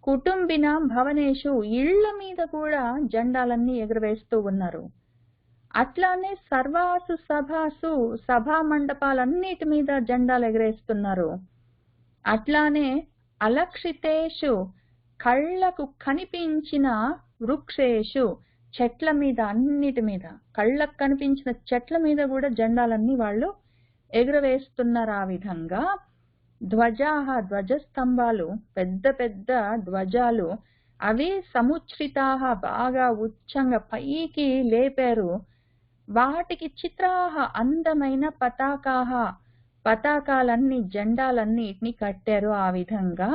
కుటుంబినాం భవనేషు ఇళ్ల మీద కూడా జెండాలన్నీ ఎగరవేస్తూ ఉన్నారు. అట్లానే సర్వాసు సభాసు సభా మండపాలన్నిటి మీద జెండాలు ఎగరేస్తున్నారు. అట్లానే అలక్షితేషు కళ్ళకు కనిపించిన వృక్షేషు చెట్ల మీద అన్నిటి మీద కళ్ళకు కనిపించిన చెట్ల మీద కూడా జెండాలన్నీ వాళ్ళు ఎగురవేస్తున్నారు. ఆ విధంగా ధ్వజాః ధ్వజస్తంభాలు పెద్ద పెద్ద ధ్వజాలు అవి సముచ్ఛ్రితాః బాగా ఉచ్చంగా పైకి లేపారు. వాటికి చిత్రాః అందమైన పతాకాః పతాకాలన్నీ జెండాలన్నిటిని కట్టారు. ఆ విధంగా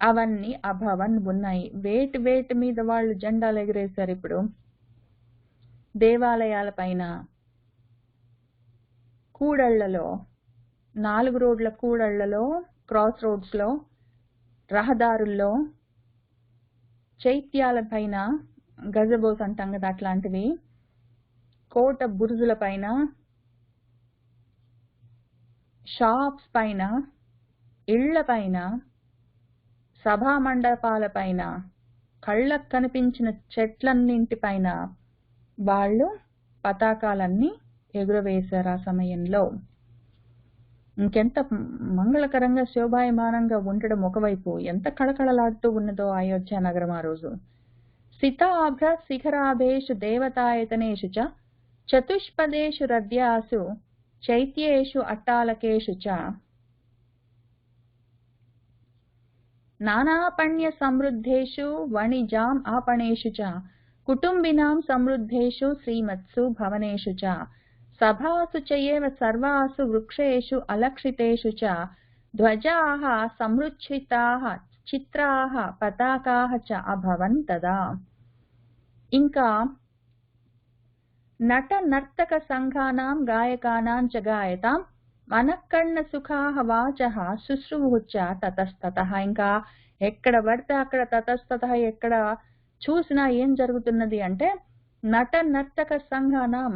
అవన్నీ అభవన్ ఉన్నాయి. వేటి మీద వాళ్ళు జెండాలు ఎగరేశారు. ఇప్పుడు దేవాలయాల పైన, కూడళ్లలో, 4 రోడ్ల కూడళ్లలో, క్రాస్ రోడ్స్ లో, రహదారుల్లో, చైత్యాల పైన గజబోస్ అంటాం కదా అట్లాంటివి, కోట బురుజుల పైన, షాప్స్ పైన, ఇళ్ల పైన, సభా మండపాల పైన, కళ్ళకు కనిపించిన చెట్లన్నింటి పైన వాళ్ళు పతాకాలన్నీ ఎగురవేశారు. ఆ సమయంలో ఇంకెంత మంగళకరంగా శోభాయమానంగా ఉండడం ఒకవైపు, ఎంత కళకళలాడుతూ ఉన్నదో అయోధ్య నగరం ఆ రోజు. సితాభ్ర శిఖరాభేషు దేవతాయతనేషు చ చతుష్పదేషు రథ్యాసు చైత్యేషు అట్టాలకేషు చ నానాపణ్య సమృద్ధేషు వణిజాం ఆపణేషు చ కుటుంబినాం సమృద్ధేషు శ్రీమత్సు భవనేషు చ సభాసు చయేవ సర్వాసు వృక్షేషు అలక్షితేషు చ ధ్వజాః సమృచ్ఛితాః చిత్రాః పతాకాః చ అభవన్ తదా. ఇంకా నట నర్తక సంఘానాం గాయకానాం చ గాయతాం మనఃకర్ణ సుఖాః వాచః శుశ్రూష తతస్తతః. ఇంకా ఎక్కడ పడితే అక్కడ తతస్తతః, ఎక్కడ చూసినా ఏం జరుగుతున్నది అంటే నట నర్తక సంఘానాం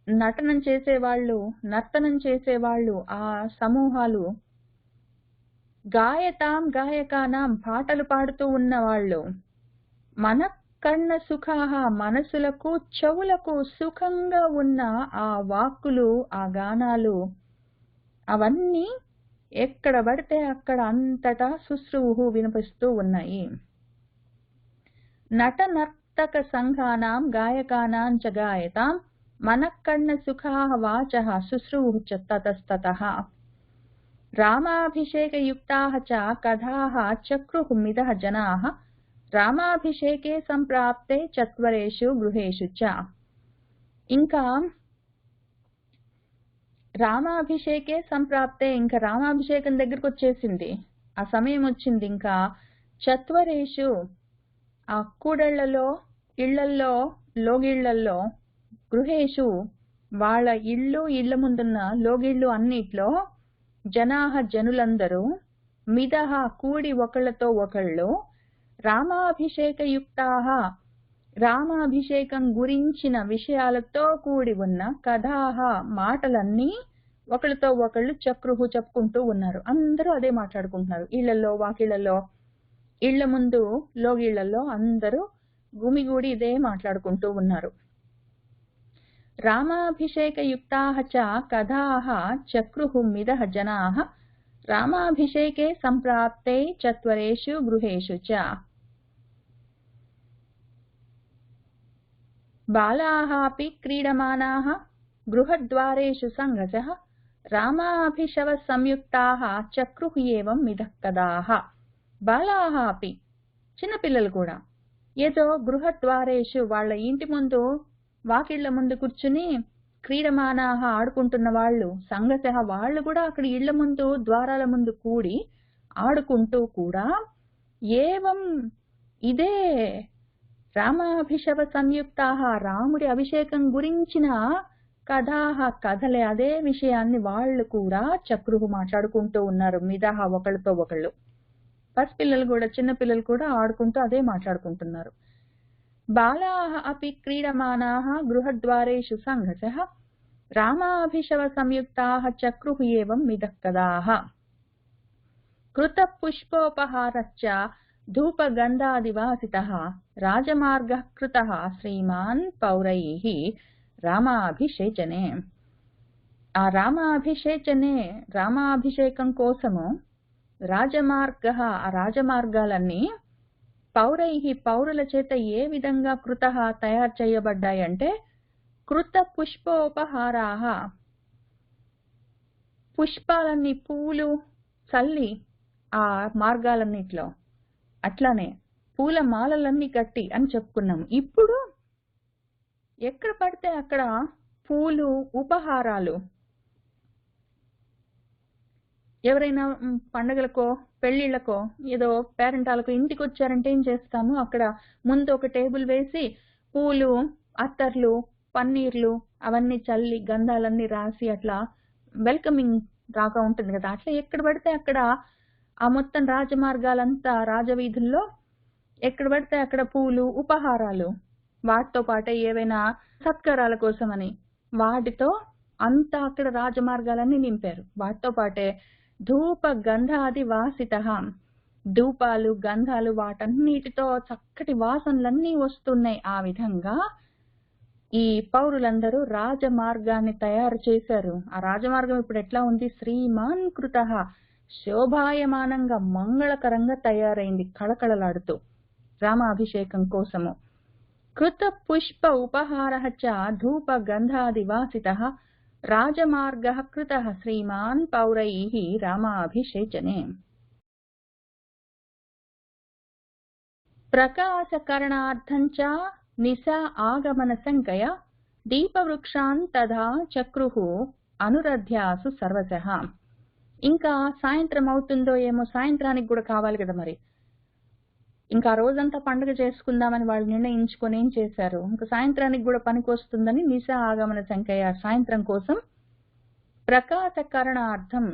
నటనం చేసేవాళ్ళు, నర్తనం చేసేవాళ్ళు, ఆ సమూహాలు, గాయతాం గాయకానాం పాటలు పాడుతూ ఉన్నవాళ్ళు, మనఃకర్ణ సుఖాః మనసులకు చెవులకు సుఖంగా ఉన్న ఆ వాక్కులు, ఆ గానాలు, అవన్నీ ఎక్కడ పడితే అక్కడ అంతటా శుశ్రూషు వినిపిస్తూ ఉన్నాయి. నట నర్తక సంఘానాం గాయకానాం చ గాయతాం మనఃకర్ణ సుఖాః వాచః శుశ్రూషు చ తతస్తతః. రామాభిషేకయుక్తాః చ కథాః చక్రుః మిదః జనాః రామాభిషేకే సంప్రాప్తే చత్వరేషు గృహేషు చ. ఇంకా రామాభిషేకే సంప్రాప్తే, ఇంకా రామాభిషేకం దగ్గరకు వచ్చేసింది, ఆ సమయం వచ్చింది. ఇంకా చత్వరేషు, ఆ కూడళ్లలో, ఇళ్లల్లో, లోగిళ్లల్లో, గృహేషు వాళ్ళ ఇళ్ళు, ఇళ్ల ముందున్న లోగిళ్ళు అన్నిట్లో, జనాహ జనులందరూ, మిదహ కూడి ఒకళ్ళతో ఒకళ్ళు, రామాభిషేకయుక్తాః రామాభిషేకం గురించిన విషయాలతో కూడి ఉన్న కథాహ మాటలన్నీ ఒకళ్ళతో ఒకళ్ళు చక్రుహు చెప్పుకుంటూ ఉన్నారు. అందరూ అదే మాట్లాడుకుంటున్నారు. ఇళ్లలో, వాకిళ్లలో, ఇళ్ల ముందు, లోగిళ్లలో అందరూ గుమిగూడి ఇదే మాట్లాడుకుంటూ ఉన్నారు. రామాభిషేకయుక్తాః చ కథాః చక్రుః మిదః జనాః రామాభిషేకే సంప్రాప్తే చత్వరేషు గృహేషు చ. బాలాః అపి క్రీడమానాః గృహద్వారేషు సంఘసః రామాభిషవ సంయుక్తాః చక్రుః ఏవం మిదః కథాః. బాలాః అపి, చిన్నపిల్లలు కూడా, ఏదో గృహద్వారేషు వాళ్ళ ఇంటి ముందు, వాకిళ్ల ముందు కూర్చుని క్రీడమానాః ఆడుకుంటున్న వాళ్ళు, సంఘసః వాళ్ళు కూడా అక్కడ ఇళ్ల ముందు, ద్వారాల ముందు కూడి ఆడుకుంటూ కూడా, ఏవం ఇదే రామాభిషవ సంయుక్తాః రాముడి అభిషేకం గురించిన కథాః కథలే, అదే విషయాన్ని వాళ్ళు కూడా చక్రుహు మాట్లాడుకుంటూ ఉన్నారు. మిదహ ఒకళ్ళతో ఒకళ్ళు. పసిపిల్లలు కూడా, చిన్నపిల్లలు కూడా ఆడుకుంటూ అదే మాట్లాడుకుంటున్నారు. బాలాః అపి క్రీడమానాః గృహద్వారేషు సంఘసః రామాభిషవ సంయుక్తాః చక్రుః ఏవం మిదః కథాః. కృత పుష్పోపహారశ్చ ధూపగంధాదివాసితః రాజమార్గః కృతః శ్రీమాన్ పౌరైః రామాభిషేచనే. ఆ రామాభిషేచనే, రామాభిషేకం కోసము రాజమార్గః, ఆ రాజమార్గాలన్నీ పౌరైః పౌరుల చేత ఏ విధంగా కృతః తయారు చేయబడ్డాయంటే, కృత పుష్పోపహారాః పుష్పాలన్నీ, పూలు చల్లి ఆ మార్గాలన్నిట్లో, అట్లానే పూల మాలలన్నీ కట్టి అని చెప్పుకున్నాము. ఇప్పుడు ఎక్కడ పడితే అక్కడ పూలు, ఉపహారాలు. ఎవరైనా పండగలకో, పెళ్లిళ్లకో, ఏదో పేరెంటాలకు ఇంటికి వచ్చారంటే ఏం చేస్తాము, అక్కడ ముందు ఒక టేబుల్ వేసి పూలు, అత్తర్లు, పన్నీర్లు అవన్నీ చల్లి, గంధాలన్నీ రాసి అట్లా వెల్కమింగ్ రాగా ఉంటుంది కదా. అట్లా ఎక్కడ పడితే అక్కడ ఆ మొత్తం రాజమార్గాలంతా, రాజవీధుల్లో ఎక్కడ పడితే అక్కడ పూలు, ఉపహారాలు, వాటితో పాటే ఏవైనా సత్కారాల కోసమని వాటితో అంతా అక్కడ రాజమార్గాలన్నీ నింపారు. వాటితో పాటే ధూప గంధాది వాసితః, ధూపాలు, గంధాలు, వాటన్నిటితో చక్కటి వాసనలన్నీ వస్తున్నాయి. ఆ విధంగా ఈ పౌరులందరూ రాజమార్గాన్ని తయారు చేశారు. ఆ రాజమార్గం ఇప్పుడు ఎట్లా ఉంది, శ్రీమాన్ కృతః, శోభాయమానంగా, మంగళకరంగా తయారైంది, కళకళలాడుతూ రామాభిషేకం కోసము. కృత పుష్ప ఉపహారః చ ధూప గంధాది వాసితః రాజమార్గః కృతః శ్రీమాన్ పౌరైః రామాభిషేచనే. ప్రకాశకరణార్థం చ నిశా ఆగమన సంకయ దీపవృక్షాన్ తథా చక్రుః అనురధ్యాసు సర్వశః. ఇంకా సాయంత్రం అవుతుందో ఏమో, సాయంత్రానికి కూడా కావాలి కదా మరి. ఇంకా రోజంతా పండుగ చేసుకుందామని వాళ్ళు నిర్ణయించుకొని ఏం చేశారు, ఇంకా సాయంత్రానికి కూడా పనికి వస్తుందని నిశా ఆగమన సంకయ, సాయంత్రం కోసం, ప్రకాశకరణార్థం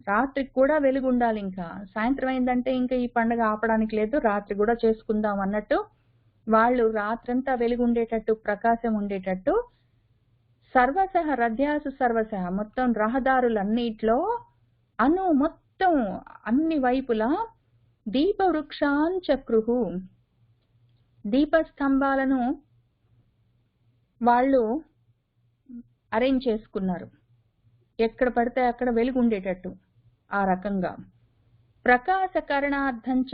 రాత్రికి కూడా వెలుగు ఉండాలి. ఇంకా సాయంత్రం అయిందంటే ఇంకా ఈ పండుగ ఆపడానికి లేదు, రాత్రి కూడా చేసుకుందాం అన్నట్టు వాళ్ళు రాత్రంతా వెలుగు ఉండేటట్టు, ప్రకాశం ఉండేటట్టు సర్వశః రథ్యాసు సర్వశః మొత్తం రహదారులన్నిట్లో మొత్తం అన్ని వైపులా దీపవృక్షాన్ చక్రుహు దీపస్తంభాలను వాళ్ళు అరేంజ్ చేసుకున్నారు, ఎక్కడ పడితే అక్కడ వెలుగు ఉండేటట్టు ఆ రకంగా. ప్రకాశకరణార్థంచ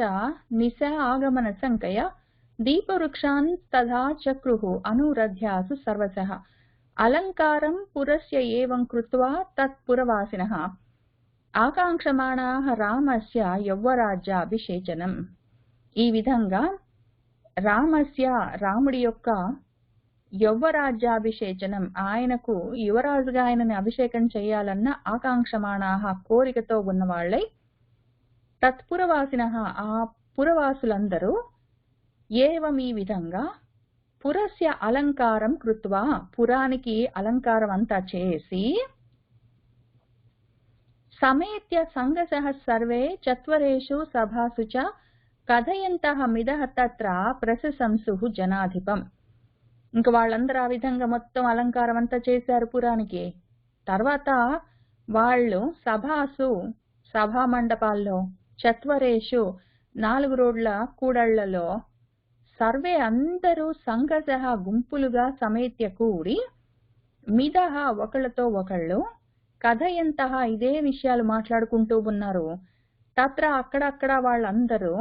నిశా ఆగమన సంకయ దీపవృక్షాన్ తథా చక్రుహు అనురధ్యాసు సర్వశః అలంకారం పురస్య ఏవం కృత్వా తత్పురవాసినః ఆకాంక్షమాణాః రామస్య యౌవరాజ్యాభిషేచనం. ఈ విధంగా రాముడి యొక్క యౌవరాజ్యాభిషేచనం, ఆయనకు యువరాజుగా ఆయనని అభిషేకం చేయాలన్న ఆకాంక్షమాణాః కోరికతో ఉన్నవాళ్ళై తత్పురవాసినః ఆ పురవాసులందరూ ఏవం ఈ విధంగా పురస్య అలంకారం కృత్వా పురానికి అలంకారం అంతా చేసి సమేత్య సంగసః సర్వే చత్వరేషు సభాసు చ కథయంతః మిదః తత్ర ప్రశంసుః జనాధిపం. ఇంక వాళ్ళందరూ ఆ విధంగా మొత్తం అలంకారం అంతా చేశారు పురానికి. తర్వాత వాళ్ళు సభా మండపాల్లో, చత్వరేషు 4 రోడ్ల కూడళ్లలో, సర్వే అందరూ సంఘసః గుంపులుగా సమేత్య కూడి, మిదః ఒకళ్ళతో ఒకళ్ళు, కథయంతః ఇదే విషయాలు మాట్లాడుకుంటూ ఉన్నారు. తత్ర అక్కడక్కడ వాళ్ళందరూ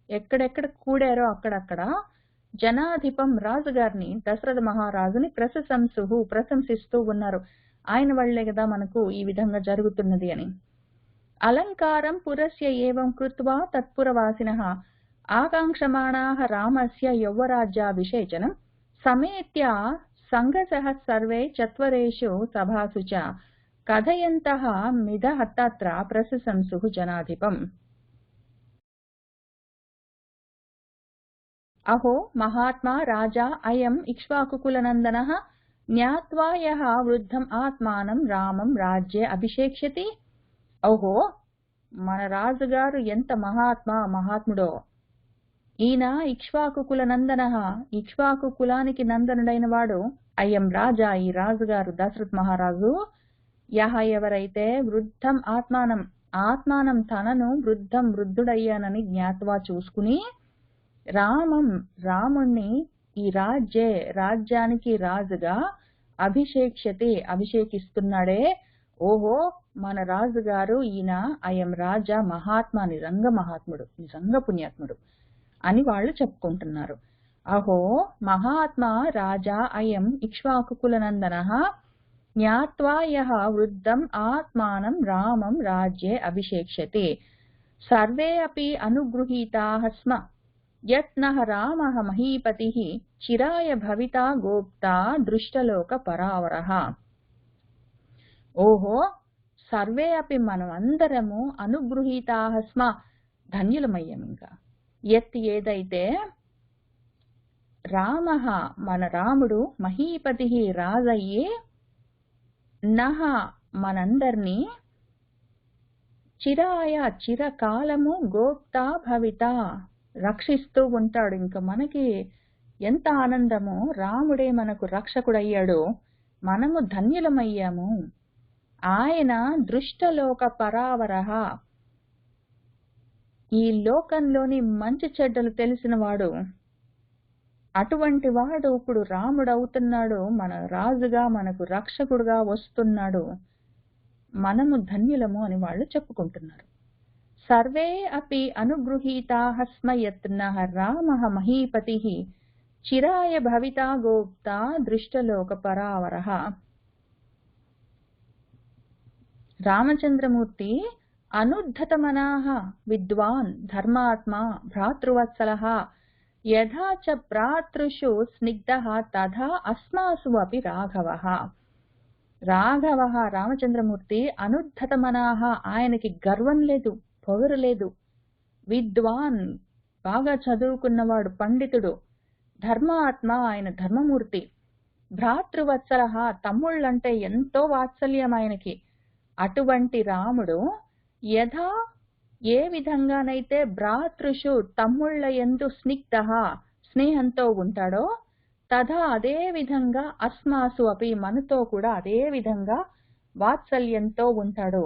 ఎక్కడెక్కడ కూడారో అక్కడక్కడ జనాధిపం రాజుగారిని, దశరథ మహారాజుని ప్రశంసిస్తూ ఉన్నారు. ఆయన వల్లే కదా మనకు ఈ విధంగా జరుగుతున్నది అని. అలంకారం పురస్య ఏవం కృత్వా తత్పురవాసినః ఆకాంక్షమాణాః రామస్య యౌవరాజ్యాభిషేచనం సమేత్య సంఘసః సర్వే చత్వరేషు సభాసు చ కథయంతః మిదః తత్ర ప్రశంసుః జనాధిపం. అహో మహాత్మా రాజా అయం ఇక్ష్వాకుకులనందనః జ్ఞాత్వా యః వృద్ధం ఆత్మానం రామం రాజ్యే అభిషేక్ష్యతి. ఓహో, మన రాజుగారు ఎంత మహాత్ముడో. ఈయన ఇక్ష్వాకుకుల నందనః, ఇక్ష్వాకు కులానికి నందనుడైన వాడు. అయం రాజా, ఈ రాజుగారు దశరథ మహారాజు. యహ ఎవరైతే వృద్ధం ఆత్మానం తనను వృద్ధుడయ్యానని జ్ఞాత్వా చూసుకుని, రాముణ్ణి ఈ రాజ్యానికి రాజుగా అభిషేకిస్తున్నాడే. ఓహో, మన రాజుగారు ఈయన అయం రాజా మహాత్మా, నిజంగా పుణ్యాత్ముడు అని వాళ్ళు చెప్పుకుంటున్నారు. అహో మహాత్మా రాజా అయం ఇక్ష్వాకుకులనందనః జ్ఞాత్వా యః వృద్ధం ఆత్మానం రామం రాజ్యే అభిషేక్ష్యతి. సర్వే అపి అనుగృహీతాః స్మ యత్నః రామః మహీపతిః చిరాయ భవితా గోప్తా దృష్టలోక పరావరః. ఓహో, సర్వే అపి మనం అందరము అనుగృహీతాః స్మ ధన్యులమయ్యం. ఇంకా ఏదైతే రామః మన రాముడు మహీపతిః రాజయ్యి నః మనందర్నీ చిరకాలము గోప్తా భవిత రక్షిస్తూ ఉంటాడు. ఇంకా మనకి ఎంత ఆనందమో, రాముడే మనకు రక్షకుడయ్యాడు, మనము ధన్యులమయ్యాము. ఆయన దృష్టలోక పరావరః, ఈ లోకంలోని మంచి చెడ్డలు తెలిసిన వాడు. అటువంటి వాడు ఇప్పుడు రాముడవుతున్నాడు, మన రాజుగా మనకు రక్షకుడుగా వస్తున్నాడు. మనము ధన్యులము అని వాళ్ళు చెప్పుకుంటున్నారు. సర్వే అపి అనుగృహీతాః స్మ యత్నః రామః మహీపతిః చిరాయ భవితా గోప్తా దృష్టలోక పరావరః. రామచంద్రమూర్తి అనుద్ధతమనాః విద్వాన్ ధర్మాత్మా భ్రాతృవత్సలః యథా చ భ్రాతృషు స్నిగ్ధః తథా అస్మాసు అపి రాఘవః. రామచంద్రమూర్తి అనుద్ధతమనాః, ఆయనకి గర్వం లేదు, పొగరు లేదు. విద్వాన్, బాగా చదువుకున్నవాడు, పండితుడు. ధర్మాత్మ, ఆయన ధర్మమూర్తి. భ్రాతృవత్సలః, తమ్ముళ్ళంటే ఎంతో వాత్సల్యం ఆయనకి. అటువంటి రాముడు యథా, ఏ విధంగానైతే భ్రాతృషు తమ్ముళ్ళ యందు స్నిగ్ధః స్నేహంతో ఉంటాడో, తథా అదే విధంగా అస్మాసు అపి మనతో కూడా అదే విధంగా వాత్సల్యంతో ఉంటాడు,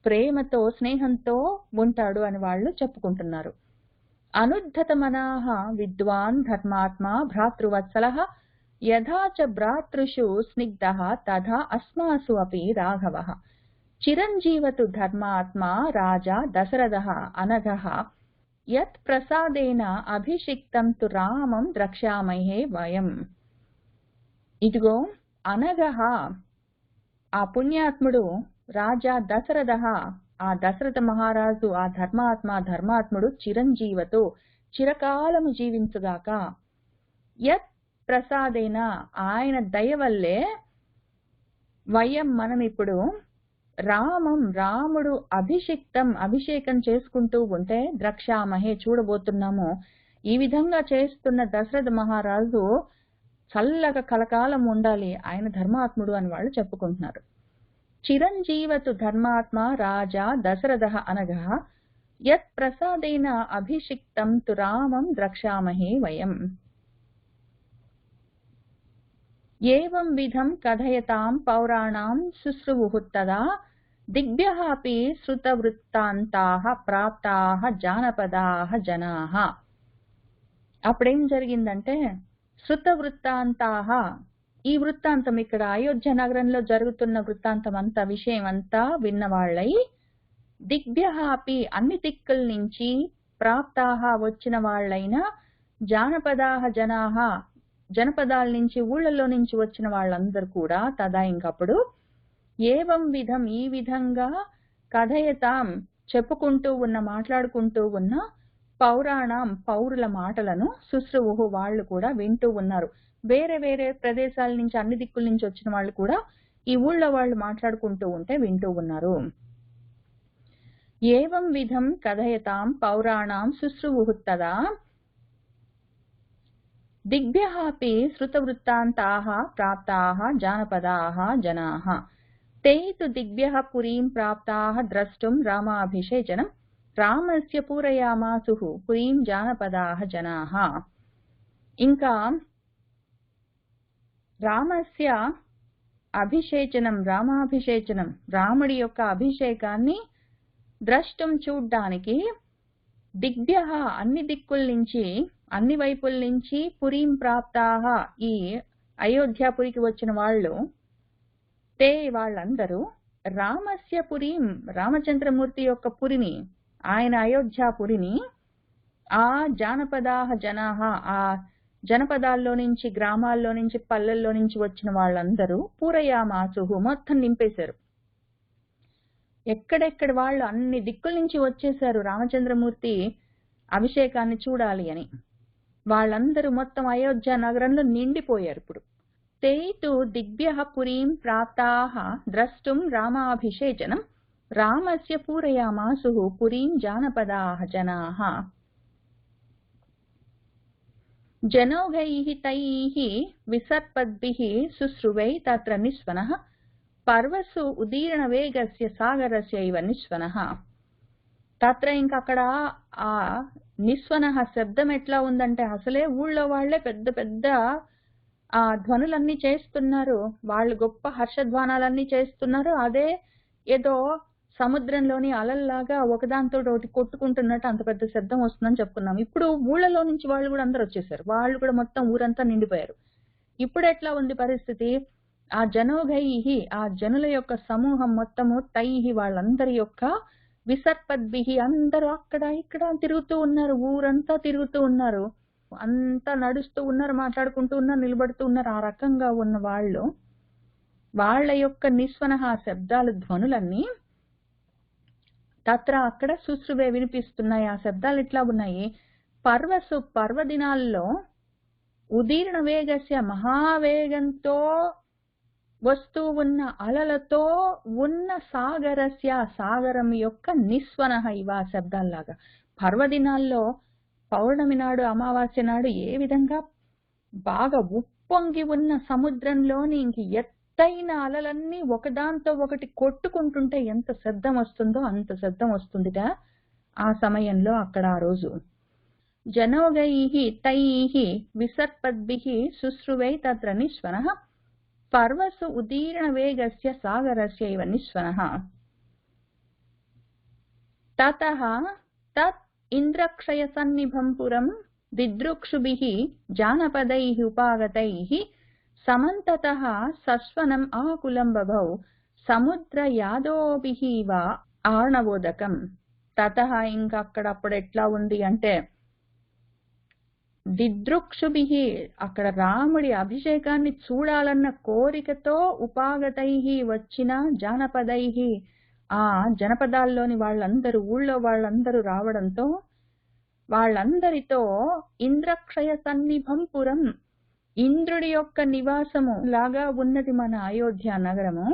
ప్రేమతో స్నేహంతో ఉంటాడు అని వాళ్ళు చెప్పుకుంటున్నారు. అనుద్ధత మనాః విద్వాన్ ధర్మాత్మా భ్రాతృవత్సలః యథా చ భ్రాతృషు స్నిగ్ధః తథా అస్మాసు అపి రాఘవః. చిరంజీవతు ధర్మాత్మా రాజా దశరథః అనఘః యత్ ప్రసాదేన అభిషిక్తం తు రామం ద్రక్ష్యామహే వయం. ఇదిగో అనఘః ఆ పుణ్యాత్ముడు, రాజా దశరథః ఆ దశరథ మహారాజు, ఆ ధర్మాత్ముడు చిరంజీవతో చిరకాలము జీవించుగాక. యత్ ప్రసాదేన ఆయన దయ వల్లే వయం మనమిప్పుడు రాముడు అభిషేకం చేసుకుంటూ ఉంటే ద్రక్ష్యామహే చూడబోతున్నాము. ఈ విధంగా చేస్తున్న దశరథ మహారాజు చల్లగా కలకాలం ఉండాలి, ఆయన ధర్మాత్ముడు అని వాళ్ళు చెప్పుకుంటున్నారు. చిరంజీవతు ధర్మాత్మ రాజా దశరథః అనఘః యత్ ప్రసాదేన అభిషిక్తం తు రామం ద్రక్ష్యామహే వయం. ఏవం విధం కథయతాం పౌరాణాం శుశ్రువుః తదా దిగ్భ్యః అపి శ్రుతవృత్తాంతాః ప్రాప్తాః జానపదాః జనాః. అప్పుడేం జరిగిందంటే శృతవృత్తాంతాః, ఈ వృత్తాంతం ఇక్కడ అయోధ్య నగరంలో జరుగుతున్న వృత్తాంతం అంతా, విషయం అంతా విన్నవాళ్ళై, దిగ్భ్యః అపి అన్ని దిక్కుల నుంచి, ప్రాప్తాః వచ్చిన వాళ్ళైన, జానపదాః జనాః జనపదాల నుంచి ఊళ్ళల్లో నుంచి వచ్చిన వాళ్ళందరూ కూడా తదా ఇంకప్పుడు ఏవం విధం ఈ విధంగా కథయతాం చెప్పుకుంటూ ఉన్న మాట్లాడుకుంటూ ఉన్న పౌరాణం పౌరుల మాటలను శుశ్రువుః వాళ్ళు కూడా వింటూ ఉన్నారు. వేరే వేరే ప్రదేశాల నుంచి అన్ని దిక్కుల నుంచి వచ్చిన వాళ్ళు కూడా ఈ ఊళ్ళో వాళ్ళు మాట్లాడుకుంటూ ఉంటే వింటూ ఉన్నారు. ఏవం విధం కథయతాం పౌరాణాం శుశ్రువుః తదా దిగ్భ్యః అపి శ్రుతవృత్తాంతాః ప్రాప్తాః జానపదాః జనాః. తే తు దిగ్భ్యః పురీం ప్రాప్తాః ద్రష్టుం రామాభిషేచనం రామస్య పూరయామాసుః పురీం జానపదాః జనాః. ఇంకా రామస్య అభిషేచనం, రామాభిషేచనం, రాముడి యొక్క అభిషేకాన్ని ద్రష్టం చూడ్డానికి దిగ్భ్యః అన్ని దిక్కుల నుంచి, అన్ని వైపుల నుంచి, పురీం ప్రాప్తాః ఈ అయోధ్యాపురికి వచ్చిన వాళ్ళు, తే వాళ్ళందరూ రామస్య పురీం రామచంద్రమూర్తి యొక్క పురిని, ఆయన అయోధ్యాపురిని, ఆ జానపదాః జనాః ఆ జనపదాల్లో నుంచి, గ్రామాల్లో నుంచి, పల్లెల్లో నుంచి వచ్చిన వాళ్ళందరూ పూరయామాసుః మొత్తం నింపేశారు. ఎక్కడెక్కడ వాళ్ళు అన్ని దిక్కుల నుంచి వచ్చేశారు రామచంద్రమూర్తి అభిషేకాన్ని చూడాలి అని. వాళ్ళందరూ మొత్తం అయోధ్య నగరంలో నిండిపోయారు. ఇప్పుడు తే తు దిగ్భ్యః పురీం ప్రాప్తాః ద్రష్టుం రామాభిషేచనం రామస్య పూరయామాసుః పురీం జానపదాః జనాః. జనౌఘైః తైః విసర్పద్భిః శుశ్రువై తత్ర నిస్వనః పర్వసు ఉదీర్ణ వేగస్య సాగరస్య ఇవ నిస్వనః. తత్ర ఇంకక్కడ ఆ నిస్వనః శబ్దం ఎట్లా ఉందంటే, అసలే ఊళ్ళో వాళ్లే పెద్ద పెద్ద ఆ ధ్వనులన్నీ చేస్తున్నారు, వాళ్ళు గొప్ప హర్షధ్వానాలన్నీ చేస్తున్నారు. అదే ఏదో సముద్రంలోని అలల్లాగా ఒకదాంతో ఒకటి కొట్టుకుంటున్నట్టు అంత పెద్ద శబ్దం వస్తుందని చెప్పుకున్నాం. ఇప్పుడు ఊళ్ళలో నుంచి వాళ్ళు కూడా అందరు వచ్చేసారు, వాళ్ళు కూడా మొత్తం ఊరంతా నిండిపోయారు. ఇప్పుడు ఎట్లా ఉంది పరిస్థితి? ఆ జనౌఘైః ఆ జనుల యొక్క సమూహం మొత్తము, తైః వాళ్ళందరి యొక్క, విసర్పద్భిః అందరూ అక్కడ ఇక్కడ తిరుగుతూ ఉన్నారు, ఊరంతా తిరుగుతూ ఉన్నారు, అంతా నడుస్తూ ఉన్నారు, మాట్లాడుకుంటూ ఉన్నారు, నిలబడుతూ ఉన్నారు. ఆ రకంగా ఉన్న వాళ్ళు, వాళ్ళ యొక్క నిస్వనః శబ్దాలు, ధ్వనులన్నీ తత్ర అక్కడ శుశ్రువే వినిపిస్తున్నాయి. ఆ శబ్దాలు ఇట్లా ఉన్నాయి. పర్వదినాల్లో ఉదీర్ణ వేగస్య మహావేగంతో వస్తూ ఉన్న అలలతో ఉన్న సాగరస్య సాగరం యొక్క నిస్వనః ఇవ శబ్దాల్లాగా. పర్వదినాల్లో పౌర్ణమి నాడు, అమావాస్య నాడు ఏ విధంగా బాగా ఉప్పొంగి ఉన్న సముద్రంలోని ఇంక ఎత్తైన అలలన్నీ ఒకదాంతో ఒకటి కొట్టుకుంటుంటే ఎంత శబ్దం వస్తుందో అంత శబ్దం వస్తుందిట ఆ సమయంలో అక్కడ ఆ రోజు. जनोगैः तैः विसर्पद्भिः शुश्रुवै तत्र निःश्वनः पर्वसु उदीर्णवेगस्य सागरस्यैव निःश्वनः। ततः तत् इन्द्रक्षयसन्निभं पुरं दिदृक्षुभिः जानपदैः उपागतैः समन्ततः सस्वनम् आकुलं बभौ సముద్రయాదోభిః ఇవ ఆర్ణవోదకం. తతః ఇంకా అక్కడ ఎట్లా ఉంది అంటే దిదృక్షుభిః అక్కడ రాముడి అభిషేకాన్ని చూడాలన్న కోరికతో ఉపాగతైః వచ్చిన జానపదైః ఆ జనపదాల్లోని వాళ్ళందరూ ఊళ్ళో వాళ్ళందరూ రావడంతో వాళ్ళందరితో ఇంద్రక్షయ సన్నిభం పురం ఇంద్రుడి యొక్క నివాసము లాగా ఉన్నది మన అయోధ్య నగరము.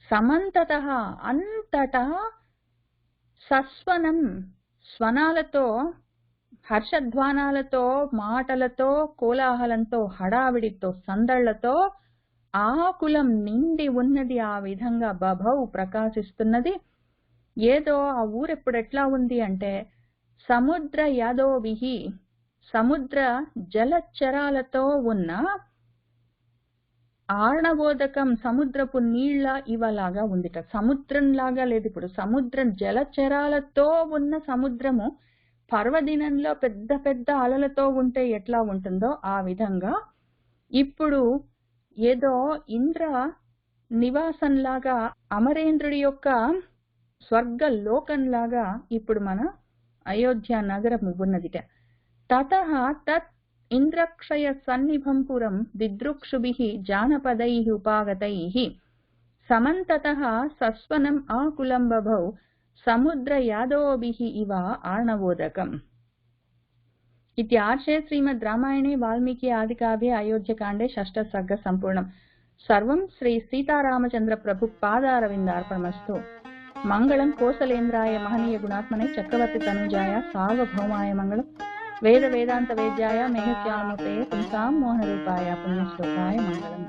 సమంతతః అంతటా సస్వనం స్వనాలతో హర్షధ్వానాలతో మాటలతో కోలాహలంతో హడావిడితో సందళ్లతో ఆకులం నిండి ఉన్నది. ఆ విధంగా బభౌ ప్రకాశిస్తున్నది. ఏదో ఆ ఊరెప్పుడు ఎట్లా ఉంది అంటే సముద్ర యాదోభిః సముద్ర జలచరాలతో ఉన్న ఆర్ణవోదకం సముద్రపు నీళ్ల ఇవలాగా ఉందిట. సముద్రం లాగా లేదు, ఇప్పుడు సముద్రం జలచరాలతో ఉన్న సముద్రము పర్వదినంలో పెద్ద పెద్ద అలలతో ఉంటే ఎట్లా ఉంటుందో ఆ విధంగా ఇప్పుడు ఏదో ఇంద్ర నివాసంలాగా అమరేంద్రుడి యొక్క స్వర్గ లోకంలాగా ఇప్పుడు మన అయోధ్య నగరము ఉన్నదిట. తతః తత్ ఇంద్రక్షయ సన్నిభం పురం దిదృక్షుభిః జానపదైః ఉపాగతైః సమంతతః సస్వనం ఆకులం బభౌ సముద్రయాదోభిః ఇవ ఆర్ణవోదకం. ఇత్యార్షే శ్రీమద్ రామాయణే వాల్మీకి ఆదికావ్యే అయోధ్యకాండే షష్ఠ సర్గ సంపూర్ణం. సర్వం శ్రీ సీతారామచంద్ర ప్రభు పాదారవిందార్పణమస్తు. మంగళం కోసలేంద్రాయ మహనీయ గుణాత్మనే చక్రవర్తి తనుజాయ సార్వభౌమాయ మంగళం. వేద వేదాంత వేద్యాయ మేఘశ్యామూర్తయే పుంసాం మోహనరూపాయ పుణ్యశ్లోకాయ మంగళం.